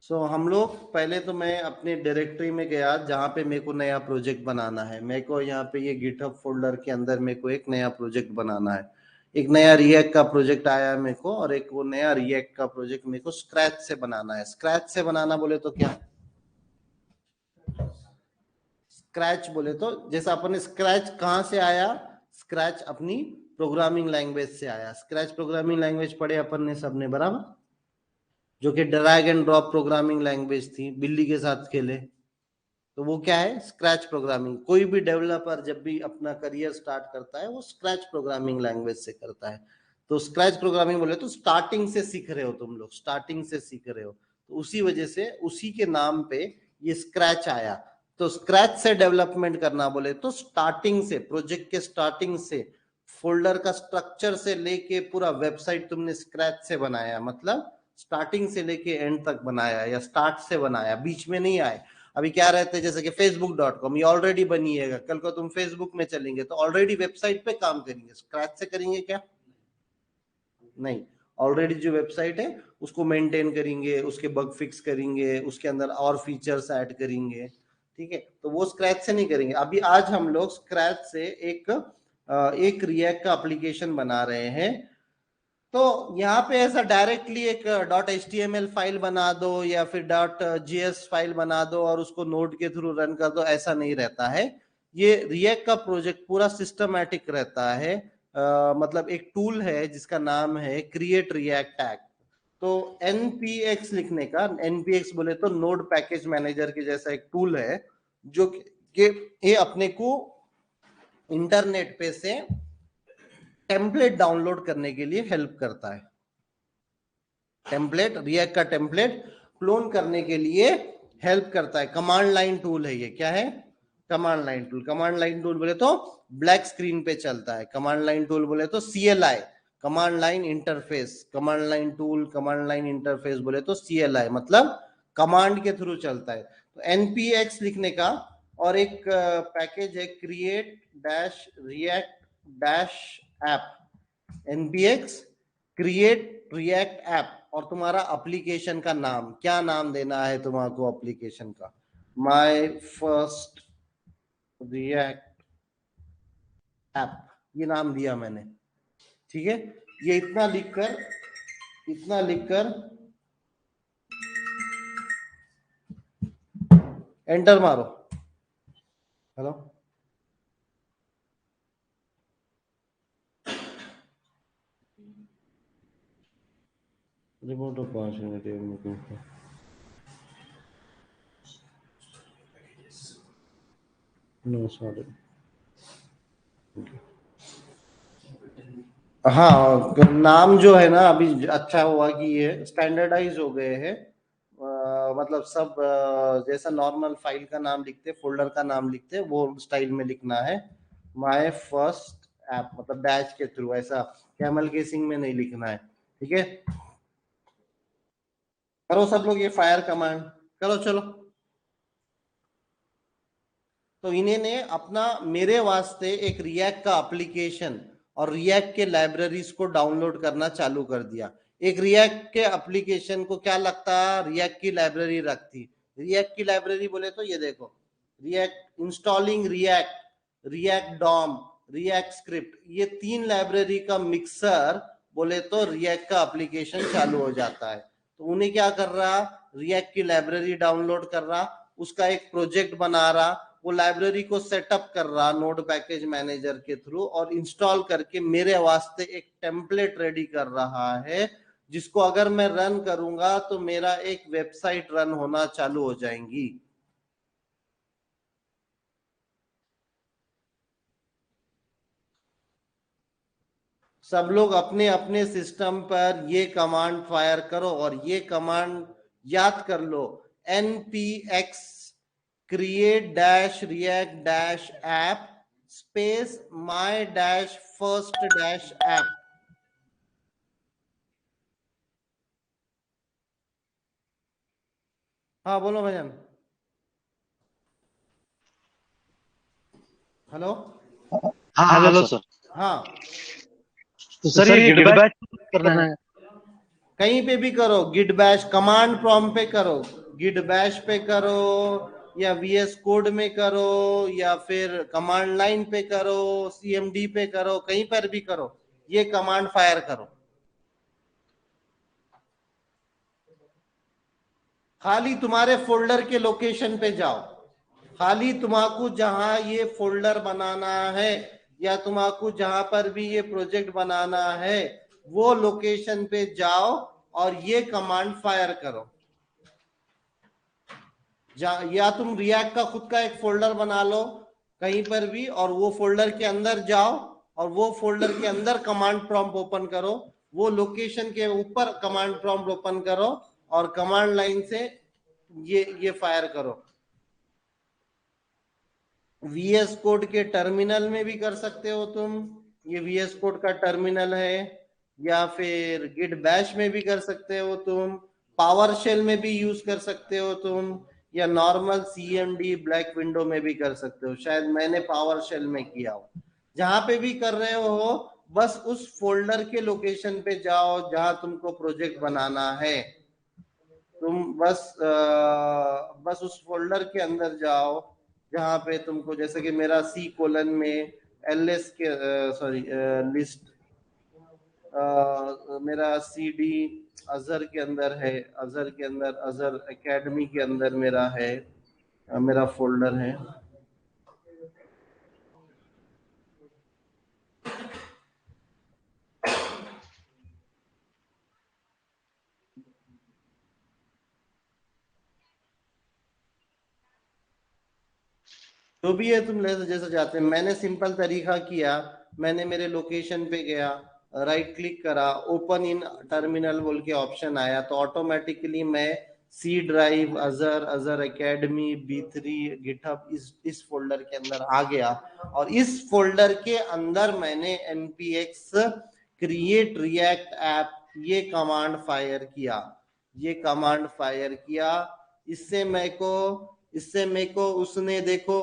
हम लोग पहले तो मैं अपने डायरेक्टरी में गया जहाँ पे मेरे को नया प्रोजेक्ट बनाना है। मेरे को यहाँ पे ये गिटहब फोल्डर के अंदर मेरे को एक नया प्रोजेक्ट बनाना है। एक नया रिएक्ट का प्रोजेक्ट आया है मेरे को, और एक वो नया रिएक्ट का प्रोजेक्ट मेरे को स्क्रैच से बनाना है। स्क्रैच से बनाना बोले तो क्या? स्क्रैच बोले तो जैसा अपन स्क्रैच कहाँ से आया? स्क्रैच अपनी प्रोग्रामिंग लैंग्वेज से आया। स्क्रैच प्रोग्रामिंग लैंग्वेज पढ़े अपन ने सबने, बराबर, जो कि drag and drop programming language थी, बिल्ली के साथ खेले। तो वो क्या है? Scratch programming. कोई भी डेवलपर जब भी अपना करियर स्टार्ट करता है वो स्क्रैच प्रोग्रामिंग लैंग्वेज से करता है। तो स्क्रैच प्रोग्रामिंग बोले तो स्टार्टिंग से सीख रहे हो तुम लोग, स्टार्टिंग से सीख रहे हो, तो उसी वजह से उसी के नाम पे ये स्क्रैच आया। तो स्क्रैच से डेवलपमेंट करना बोले तो स्टार्टिंग से, प्रोजेक्ट के स्टार्टिंग से, फोल्डर का स्ट्रक्चर से लेके पूरा वेबसाइट तुमने स्क्रैच से बनाया, मतलब स्टार्टिंग से लेके एंड तक बनाया, या स्टार्ट से बनाया, बीच में नहीं आए। अभी क्या रहते हैं जैसे कि facebook.com, ये ऑलरेडी बनी है, कल को तुम फेसबुक में चलेंगे तो ऑलरेडी वेबसाइट पे काम करेंगे, स्क्रैच से करेंगे क्या? नहीं, ऑलरेडी जो वेबसाइट है उसको मेंटेन करेंगे, उसके बग फिक्स करेंगे, उसके अंदर और फीचर्स ऐड करेंगे, ठीक है। तो वो स्क्रैच से नहीं करेंगे। अभी आज हम लोग स्क्रैच से एक रिएक्ट का एप्लीकेशन बना रहे हैं। तो यहाँ पे ऐसा डायरेक्टली एक .html फाइल बना दो या फिर .js फाइल बना दो और उसको नोड के थ्रू रन कर दो, ऐसा नहीं रहता है। ये रिएक्ट का प्रोजेक्ट पूरा सिस्टमैटिक रहता है। मतलब एक टूल है जिसका नाम है क्रिएट रिएक्ट एक्ट। तो npx लिखने का, npx बोले तो नोड पैकेज मैनेजर के जैसा एक टूल है, जो कि ये अपने को इंटरनेट पे से टेम्पलेट डाउनलोड करने के लिए हेल्प करता है। टेम्पलेट, रिएक्ट का टेम्पलेट क्लोन करने के लिए हेल्प करता है। कमांड लाइन टूल है ये। क्या है? Command line tool. Command line tool बोले तो ब्लैक स्क्रीन पे चलता है। कमांड लाइन टूल बोले तो CLI, command line interface. Command line tool, command line interface बोले तो CLI, मतलब कमांड के थ्रू चलता है। तो npx लिखने का, और एक पैकेज है create dash react dash app, npx create react app. और तुम्हारा एप्लीकेशन का नाम, क्या नाम देना है तुम्हारे एप्लीकेशन का? माय फर्स्ट रिएक्ट ऐप, ये नाम दिया मैंने, ठीक है। ये इतना लिखकर एंटर मारो। Hello, report 5 minute. No sorry, हाँ, नाम जो है ना अभी अच्छा हुआ कि ये स्टैंडर्डाइज हो गए हैं। मतलब सब जैसा नॉर्मल फाइल का नाम लिखते, फोल्डर का नाम लिखते, वो स्टाइल में लिखना है। माय फर्स्ट ऐप, मतलब डैश के थ्रू, ऐसा कैमल केसिंग में नहीं लिखना है, ठीक है। करो सब लोग ये फायर कमांड करो, चलो। तो इन्हें ने अपना मेरे वास्ते एक रिएक्ट का एप्लीकेशन और रिएक्ट के लाइब्रेरीज को डाउनलोड करना चालू कर दिया। एक रिएक्ट के एप्लीकेशन को क्या लगता है, रिएक्ट की लाइब्रेरी रखती। रिएक्ट की लाइब्रेरी बोले तो ये देखो, React installing React, React DOM, React script, ये 3 लाइब्रेरी का मिक्सर बोले तो रिएक्ट का एप्लीकेशन चालू हो जाता है। तो उन्हें क्या कर रहा, रिएक्ट की लाइब्रेरी डाउनलोड कर रहा, उसका एक प्रोजेक्ट बना रहा, वो लाइब्रेरी को सेटअप कर रहा नोड पैकेज मैनेजर के थ्रू, और इंस्टॉल करके मेरे वास्ते एक टेम्पलेट रेडी कर रहा है, जिसको अगर मैं रन करूंगा तो मेरा एक वेबसाइट रन होना चालू हो जाएंगी। सब लोग अपने अपने सिस्टम पर ये कमांड फायर करो और ये कमांड याद कर लो, npx create dash react dash app space my dash first dash app। हाँ बोलो भजन। हेलो। हाँ हेलो सर। हाँ तो सर ये गिट बैश करना है? कहीं पे भी करो, गिट बैश कमांड प्रॉम्प्ट पे करो, गिट बैश पे करो, या VS कोड में करो, या फिर कमांड लाइन पे करो, CMD पे करो, कहीं पर भी करो, ये कमांड फायर करो। खाली तुम्हारे फोल्डर के लोकेशन पे जाओ, खाली तुमको जहां ये फोल्डर बनाना है या तुमको जहां पर भी ये प्रोजेक्ट बनाना है वो लोकेशन पे जाओ और ये कमांड फायर करो। या तुम रिएक्ट का खुद का एक फोल्डर बना लो कहीं पर भी, और वो फोल्डर के अंदर जाओ और वो फोल्डर के अंदर कमांड प्रॉम्प्ट ओपन करो, वो लोकेशन के ऊपर कमांड प्रॉम्प्ट ओपन करो और कमांड लाइन से ये फायर करो। VS कोड के टर्मिनल में भी कर सकते हो तुम, ये VS कोड का टर्मिनल है, या फिर गिट बैश में भी कर सकते हो तुम, पावर शेल में भी यूज कर सकते हो तुम, या नॉर्मल CMD ब्लैक विंडो में भी कर सकते हो। शायद मैंने पावर शेल में किया हो। जहां पे भी कर रहे हो बस उस फोल्डर के लोकेशन पे जाओ जहां तुमको प्रोजेक्ट बनाना है। तुम बस उस फोल्डर के अंदर जाओ जहां पे तुमको, जैसे कि मेरा C: में LS के लिस्ट, मेरा CD अजर के अंदर है, अजर के अंदर अजर एकेडमी के अंदर मेरा है, मेरा फोल्डर है। जो भी है तुम जैसे जाते हैं, मैंने सिंपल तरीका किया, मैंने मेरे लोकेशन पे गया, राइट क्लिक करा, ओपन इन टर्मिनल बोल के ऑप्शन आया, तो ऑटोमेटिकली मैं C ड्राइव, अजर, अजर एकेडमी, B3, गिटहब इस फोल्डर के अंदर आ गया, और इस फोल्डर के अंदर मैंने npx क्रिएट रिएक्ट ऐप ये कमांड फायर किया, ये कमांड फायर किया। इससे मेरे को उसने देखो,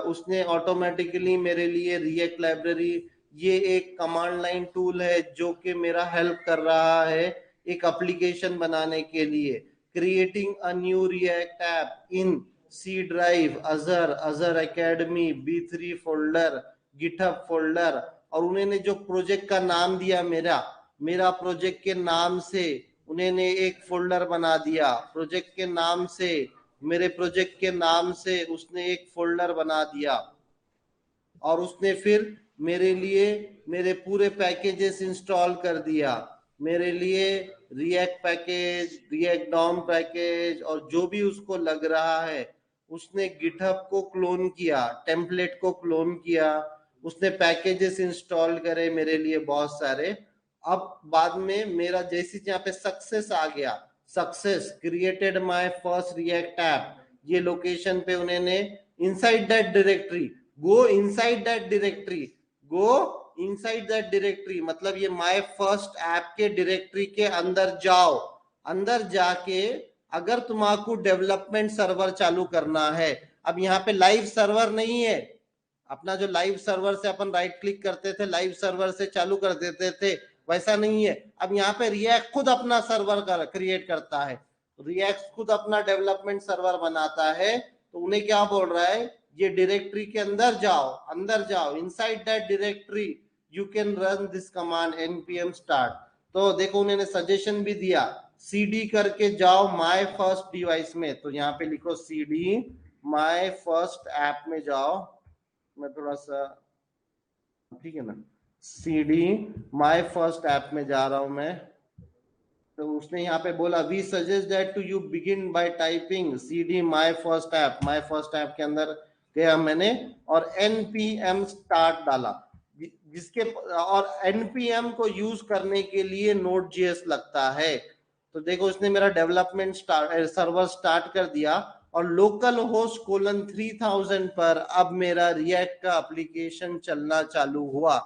उसने ऑटोमेटिकली मेरे लिए रिएक्ट लाइब्रेरी, ये एक कमांड लाइन टूल है जो कि मेरा हेल्प कर रहा है एक एप्लीकेशन बनाने के लिए, creating a new react app in C drive, अजर, अजर academy, B3 folder, GitHub folder, और उन्होंने जो प्रोजेक्ट का नाम दिया मेरा प्रोजेक्ट के नाम से उन्होंने एक फोल्डर बना दिया, प्रोजेक्ट के नाम से, मेरे प्रोजेक्ट के नाम से उसने एक फोल्डर बना दिया, और उसने फिर मेरे लिए मेरे पूरे पैकेजेस इंस्टॉल कर दिया, मेरे लिए React package, React DOM package, और जो भी उसको लग रहा है उसने गिटहब को क्लोन किया, टेम्पलेट को क्लोन किया, उसने पैकेजेस इंस्टॉल करे मेरे लिए बहुत सारे। अब बाद में मेरा जैसे यहाँ पे सक्सेस आ गया, success created my first react app, ये लोकेशन पे उन्होंने inside that directory, go inside that directory, go inside that directory, मतलब ये माय फर्स्ट ऐप के डायरेक्टरी के अंदर जाओ। अंदर जाके अगर तुमको डेवलपमेंट सर्वर चालू करना है, अब यहाँ पे लाइव सर्वर नहीं है अपना, जो लाइव सर्वर से अपन राइट क्लिक करते थे लाइव सर्वर से चालू कर देते थे, वैसा नहीं है। अब यहाँ पे रिएक्ट खुद अपना सर्वर क्रिएट करता है, रिएक्ट खुद अपना डेवलपमेंट सर्वर बनाता है। तो उन्हें क्या बोल रहा है, ये डायरेक्टरी के अंदर जाओ, inside that directory you can run this command npm start। तो देखो उन्होंने सजेशन भी दिया, cd करके जाओ माय फर्स्ट डिवाइस में, तो यहाँ पे लिखो cd माय फर्स्ट ऐप में जाओ, मैं थोड़ा सा, ठीक है ना, cd माय फर्स्ट ऐप में जा रहा हूं मैं। तो उसने यहाँ पे बोला we suggest that to you begin by typing cd my first app के अंदर गया मैंने और npm स्टार्ट डाला, जिसके और npm को यूज करने के लिए Node.js लगता है। तो देखो उसने मेरा डेवलपमेंट सर्वर स्टार्ट कर दिया और लोकल होस्ट :3000 पर अब मेरा रिएक्ट का एप्लीकेशन चलना चालू हुआ।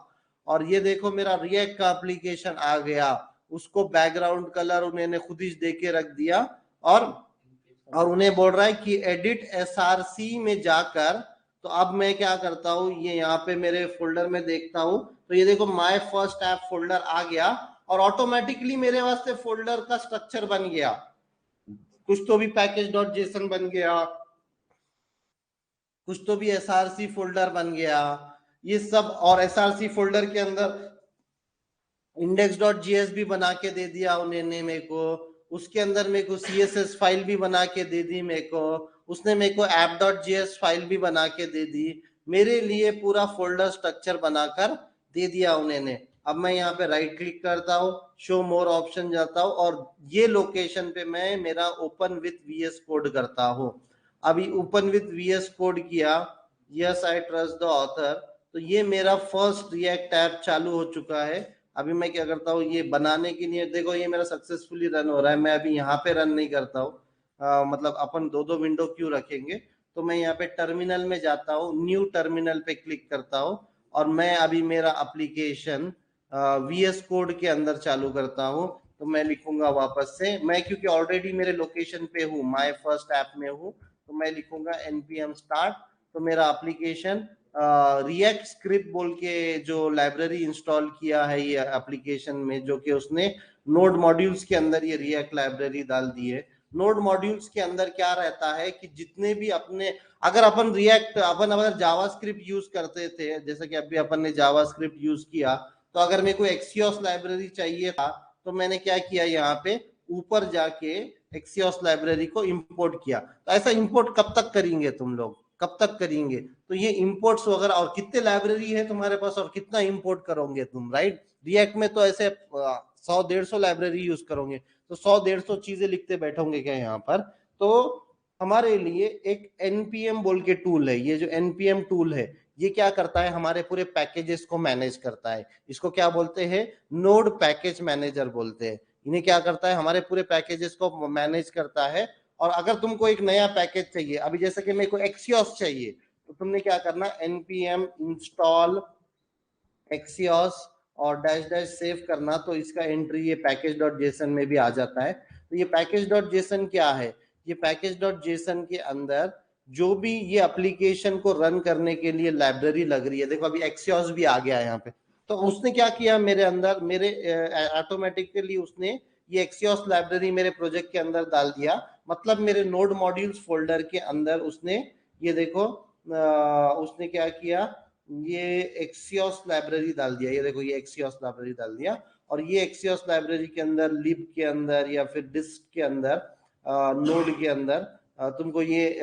और ये देखो मेरा रिएक्ट का एप्लीकेशन आ गया, उसको बैकग्राउंड कलर उन्होंने खुद ही दे के रख दिया और उन्हें बोल रहा है कि एडिट src में जाकर, तो अब मैं क्या करता हूं, ये यहाँ पे मेरे फोल्डर में देखता हूं, तो ये देखो माय फर्स्ट ऐप फोल्डर आ गया और ऑटोमेटिकली मेरे वास्ते फोल्डर का स्ट्रक्चर बन गया, कुछ तो भी package.json बन गया, कुछ तो भी src फोल्डर बन गया, ये सब। और src फोल्डर के अंदर index.js भी बना के दे दिया उन्होंने मेरे को, उसके अंदर मेरे को css फाइल भी बना के दे दी मेरे को, उसने मेरे को app.js फाइल भी बना के दे दी, मेरे लिए पूरा फोल्डर स्ट्रक्चर बनाकर दे दिया उन्होंने। अब मैं यहाँ पे राइट क्लिक करता हूँ, शो मोर ऑप्शन जाता हूँ और ये लोकेशन पे मैं मेरा ओपन विथ VS कोड करता हूँ। अभी ओपन विथ VS कोड किया, yes I trust the author, तो ये मेरा फर्स्ट रिएक्ट ऐप चालू हो चुका है। अभी मैं क्या करता हूँ, ये बनाने के लिए देखो ये मेरा सक्सेसफुली रन हो रहा है, मैं अभी यहाँ पे रन नहीं करता हूँ, मतलब अपन दो विंडो क्यों रखेंगे। तो मैं यहाँ पे टर्मिनल में जाता हूँ, न्यू टर्मिनल पे क्लिक करता हूँ और मैं अभी मेरा एप्लीकेशन VS कोड के अंदर चालू करता हूँ। तो मैं लिखूंगा वापस से, मैं क्योंकि ऑलरेडी मेरे लोकेशन पे हूँ, माय फर्स्ट ऐप में हूँ, तो मैं लिखूंगा npm start। तो मेरा एप्लीकेशन रिएक्ट स्क्रिप्ट बोल के जो लाइब्रेरी इंस्टॉल किया है ये एप्लीकेशन में, जो कि उसने नोड मॉड्यूल्स के अंदर ये रिएक्ट लाइब्रेरी डाल दी है। नोड मॉड्यूल्स के अंदर क्या रहता है कि जितने भी अपने, अगर अपन रिएक्ट अगर जावास्क्रिप्ट यूज करते थे, जैसे कि अभी अपन ने जावास्क्रिप्ट यूज किया, तो अगर मेरे को एक्सियोस लाइब्रेरी चाहिए था तो मैंने क्या किया, यहाँ पे ऊपर जाके एक्सियोस लाइब्रेरी को इंपोर्ट किया। तो ऐसा इंपोर्ट कब तक करेंगे तुम लोग, कब तक करेंगे? तो ये इंपोर्ट्स वगैरह, और कितने लाइब्रेरी है तुम्हारे पास और कितना इंपोर्ट करोगे तुम, राइट। रिएक्ट में तो ऐसे 100-150 लाइब्रेरी यूज करोगे, तो 100-150 चीजें लिखते बैठोगे क्या यहाँ पर। तो हमारे लिए एक npm बोल के टूल है, ये जो npm टूल है ये क्या करता है, हमारे पूरे पैकेजेस को मैनेज करता है। इसको क्या बोलते हैं, नोड पैकेज मैनेजर बोलते हैं। इन्हें क्या करता है, हमारे पूरे पैकेजेस को मैनेज करता है। और अगर तुमको एक नया पैकेज चाहिए, अभी जैसे कि मेरे को एक्सियोस चाहिए, तो तुमने क्या करना, npm इंस्टॉल एक्सियोस और डैश सेव करना, तो इसका एंट्री ये पैकेज.json में भी आ जाता है। तो ये पैकेज.json क्या है, ये पैकेज.json के अंदर जो भी ये एप्लीकेशन को रन करने के लिए लाइब्रेरी लग रही है, देखो अभी एक्सियोस भी आ गया है यहाँ पे, तो उसने क्या किया मेरे अंदर, मेरे ऑटोमेटिकली उसने ये एक्सियोस लाइब्रेरी मेरे प्रोजेक्ट के अंदर डाल दिया। मतलब मेरे नोड मॉड्यूल्स फोल्डर के अंदर उसने, ये देखो उसने क्या किया, ये एक्सियोस लाइब्रेरी डाल दिया, ये देखो ये एक्सियोस लाइब्रेरी डाल दिया। और ये एक्सियोस लाइब्रेरी के अंदर लिब के अंदर या फिर डिस्क के अंदर नोड के अंदर तुमको ये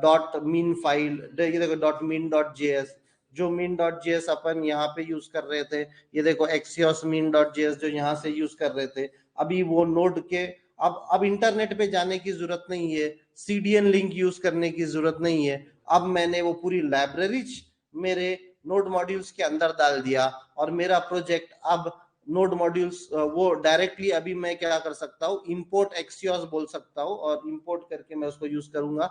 डॉट मीन फाइल, ये देखो डॉट मीन डॉट जेएस, जो मीन डॉट जेएस अपन यहाँ पे यूज कर रहे थे, ये देखो एक्सियोस मीन डॉट जेएस जो यहाँ से यूज कर रहे थे, अभी वो नोड के अब इंटरनेट पे जाने की जरूरत नहीं है, सीडीएन लिंक यूज करने की जरूरत नहीं है। अब मैंने वो पूरी लाइब्रेरीज मेरे नोड मॉड्यूल्स के अंदर डाल दिया और मेरा प्रोजेक्ट अब नोड मॉड्यूल्स वो डायरेक्टली, अभी मैं क्या कर सकता हूँ, इंपोर्ट एक्सियोस बोल सकता हूँ और इंपोर्ट करके मैं उसको यूज करूंगा।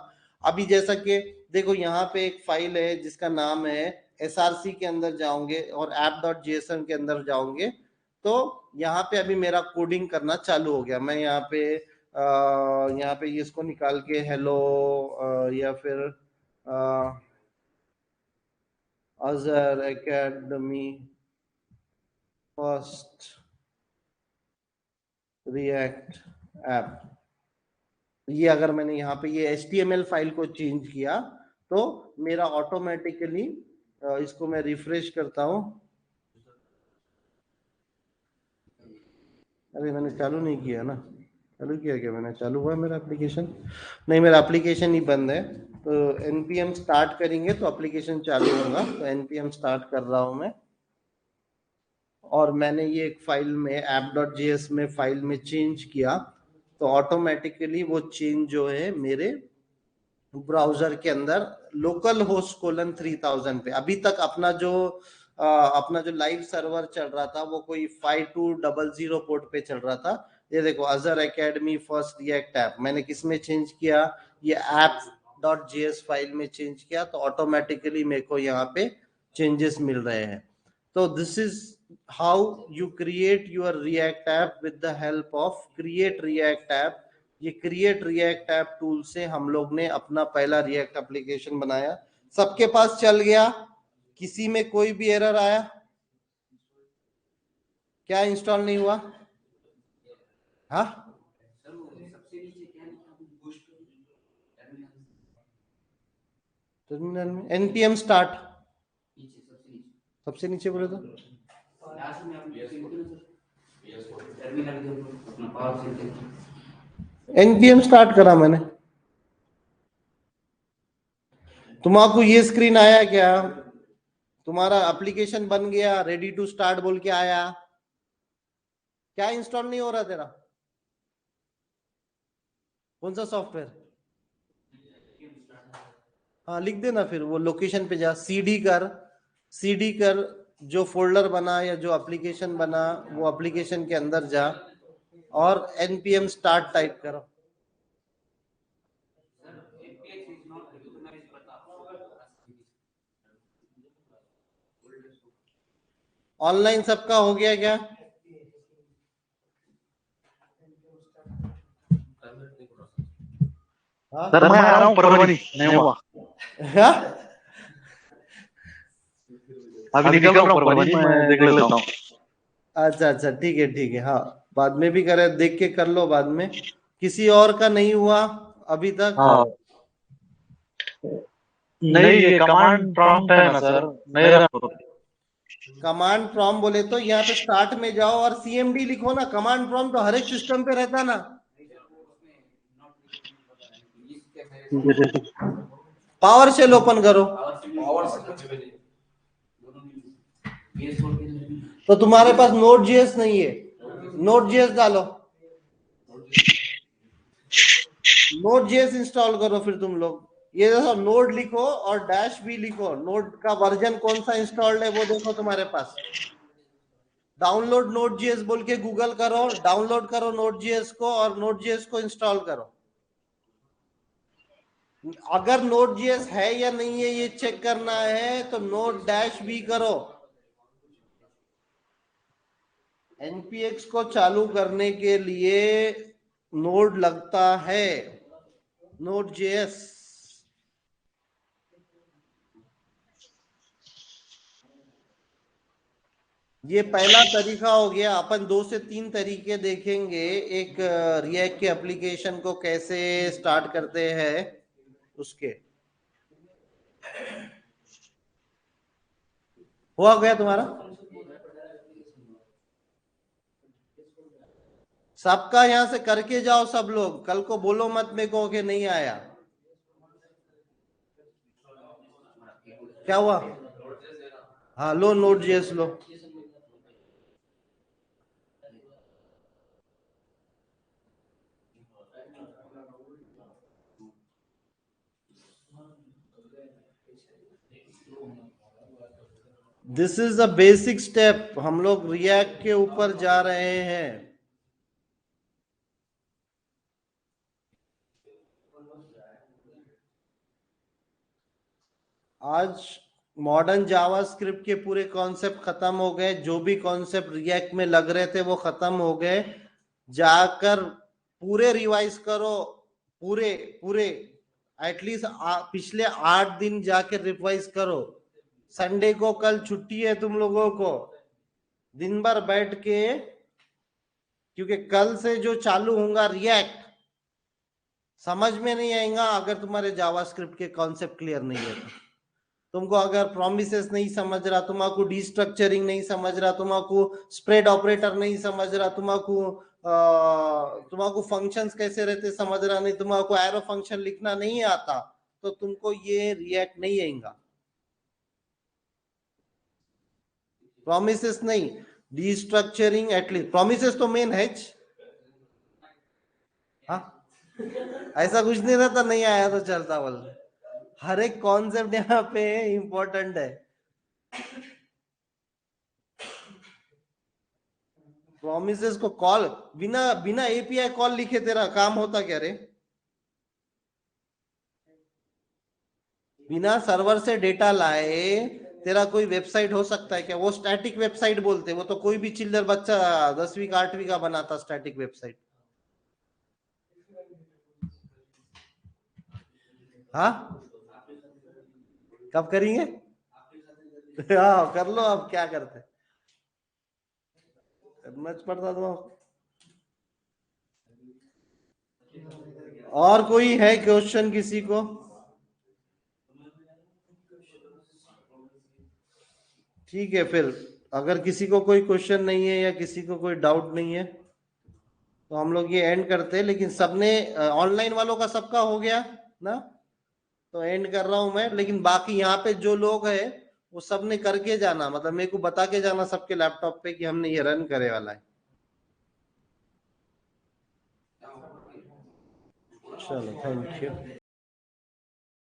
अभी जैसा कि देखो यहाँ पे एक फाइल है जिसका नाम है src के अंदर जाओगे और app.jsm के अंदर जाओगे तो यहाँ पे अभी मेरा कोडिंग करना चालू हो गया। मैं यहाँ पे इसको निकाल के हेलो या फिर अजर एकेडमी फर्स्ट रिएक्ट ऐप, ये अगर मैंने यहाँ पे ये HTML फाइल को चेंज किया तो मेरा ऑटोमेटिकली इसको मैं रिफ्रेश करता हूँ। अरे मैंने चालू नहीं किया ना, चालू किया क्या मैंने? चालू हुआ मेरा एप्लीकेशन? नहीं, मेरा एप्लीकेशन ही बंद है। तो npm स्टार्ट करेंगे तो एप्लीकेशन चालू होगा। तो npm स्टार्ट कर रहा हूं मैं, और मैंने ये एक फाइल में app.js में फाइल में चेंज किया तो ऑटोमेटिकली वो चेंज जो है मेरे ब्राउजर के अंदर लोकल होस्ट कोलन 3000 पे, अभी तक अपना जो लाइव सर्वर चल रहा था वो कोई 5200 पोर्ट पे चल रहा था। ये देखो अजर एकेडमी फर्स्ट रिएक्ट ऐप मैंने किस में चेंज किया, ये app.js फाइल में चेंज किया तो ऑटोमेटिकली मेरे को यहाँ पे चेंजेस मिल रहे हैं। तो this is how you create your react app with the help of create react app. ये क्रिएट रिएक्ट ऐप टूल से हम लोग ने अपना पहला रिएक्ट एप्लीकेशन बनाया। सबके पास चल गया? किसी में कोई भी एरर आया? क्या इंस्टॉल नहीं हुआ? हाँ, टर्मिनल में npm स्टार्ट सबसे नीचे बोले तो npm स्टार्ट करा मैंने। तुम्हारा ये स्क्रीन आया क्या? तुम्हारा एप्लीकेशन बन गया, रेडी टू स्टार्ट बोल के आया? क्या इंस्टॉल नहीं हो रहा तेरा? कौन सा सॉफ्टवेयर? हाँ लिख देना, फिर वो लोकेशन पे जा, सीडी कर जो फोल्डर बना या जो एप्लीकेशन बना वो एप्लीकेशन के अंदर जा और npm स्टार्ट टाइप करो। ऑनलाइन सबका हो गया क्या? हाँ? सर मैं आ रहा हूँ परभनी, नहीं हुआ। हाँ? अभी निकल रहा हूँ परभनी, मैं देख लेता हूँ। अच्छा ठीक है। हाँ बाद में भी करे, देख के कर लो बाद में। किसी और का नहीं हुआ अभी तक? हाँ नहीं, ये कमांड प्रॉम्प्ट है ना सर, मेरा कमांड प्रॉम्प्ट बोले तो यहाँ पे स्टार्ट में जाओ और cmd लिखो ना। कमांड प्रॉम्प्ट तो हर एक सिस्टम पे रहता ना। पावर शेल ओपन करो तो तुम्हारे पास Node.js नहीं है, Node.js डालो, Node.js इंस्टॉल करो। फिर तुम लोग ये देखो नोड लिखो और डैश भी लिखो, नोड का वर्जन कौन सा इंस्टॉल्ड है वो देखो तुम्हारे पास। डाउनलोड Node.js बोल के गूगल करो, डाउनलोड करो Node.js को और Node.js को इंस्टॉल करो। अगर Node.js है या नहीं है ये चेक करना है तो नोड डैश भी करो। npx को चालू करने के लिए नोड लगता है, Node.js। ये पहला तरीका हो गया। अपन 2 से 3 तरीके देखेंगे एक रिएक्ट के एप्लीकेशन को कैसे स्टार्ट करते हैं उसके। हुआ गया तुम्हारा? सबका यहां से करके जाओ सब लोग, कल को बोलो मत मेरे को कि नहीं आया। क्या हुआ? हाँ लो Node.js low. This is the basic step. हम लोग रिएक्ट के ऊपर जा रहे हैं। आज मॉडर्न जावास्क्रिप्ट के पूरे कॉन्सेप्ट खत्म हो गए, जो भी कॉन्सेप्ट रिएक्ट में लग रहे थे वो खत्म हो गए। जाकर पूरे रिवाइज करो, पूरे पूरे एटलीस्ट पिछले 8 दिन जाके रिवाइज करो। संडे को कल छुट्टी है तुम लोगों को, दिन भर बैठ के, क्योंकि कल से जो चालू होगा रिएक्ट समझ में नहीं आएगा अगर तुम्हारे जावास्क्रिप्ट के कॉन्सेप्ट क्लियर नहीं है तो। तुमको अगर प्रोमिसेस नहीं समझ रहा, तुमको डिस्ट्रक्चरिंग नहीं समझ रहा, तुमको स्प्रेड ऑपरेटर नहीं समझ रहा, तुमको फंक्शंस कैसे रहते समझ रहा नहीं, तुमको एरो फंक्शन लिखना नहीं आता, तो तुमको ये रिएक्ट नहीं आएगा। प्रोमिसेस नहीं, डिस्ट्रक्चरिंग एटलीस्ट, प्रोमिसेस तो मेन है। हाँ, ऐसा कुछ नहीं रहता नहीं आया तो चलता, बोल हर एक कॉन्सेप्ट यहाँ पे इंपॉर्टेंट है। प्रोमिसेस को कॉल बिना बिना एपीआई कॉल लिखे तेरा काम होता क्या रे? बिना सर्वर से डेटा लाए तेरा कोई वेबसाइट हो सकता है क्या? वो स्टैटिक वेबसाइट बोलते, वो तो कोई भी चिल्लर बच्चा 10वीं का 8वीं का बनाता स्टैटिक वेबसाइट। हाँ, कब करेंगे? हाँ कर लो, अब क्या करते, करना पड़ता तो। और कोई है क्वेश्चन किसी को? ठीक है, फिर अगर किसी को कोई क्वेश्चन नहीं है या किसी को कोई डाउट नहीं है तो हम लोग ये एंड करते हैं। लेकिन सबने ऑनलाइन वालों का सबका हो गया ना, तो एंड कर रहा हूं मैं। लेकिन बाकी यहाँ पे जो लोग है वो सबने करके जाना, मतलब मेरे को बता के जाना सबके लैपटॉप पे कि हमने ये रन करे वाला है। चलो, थैंक यू।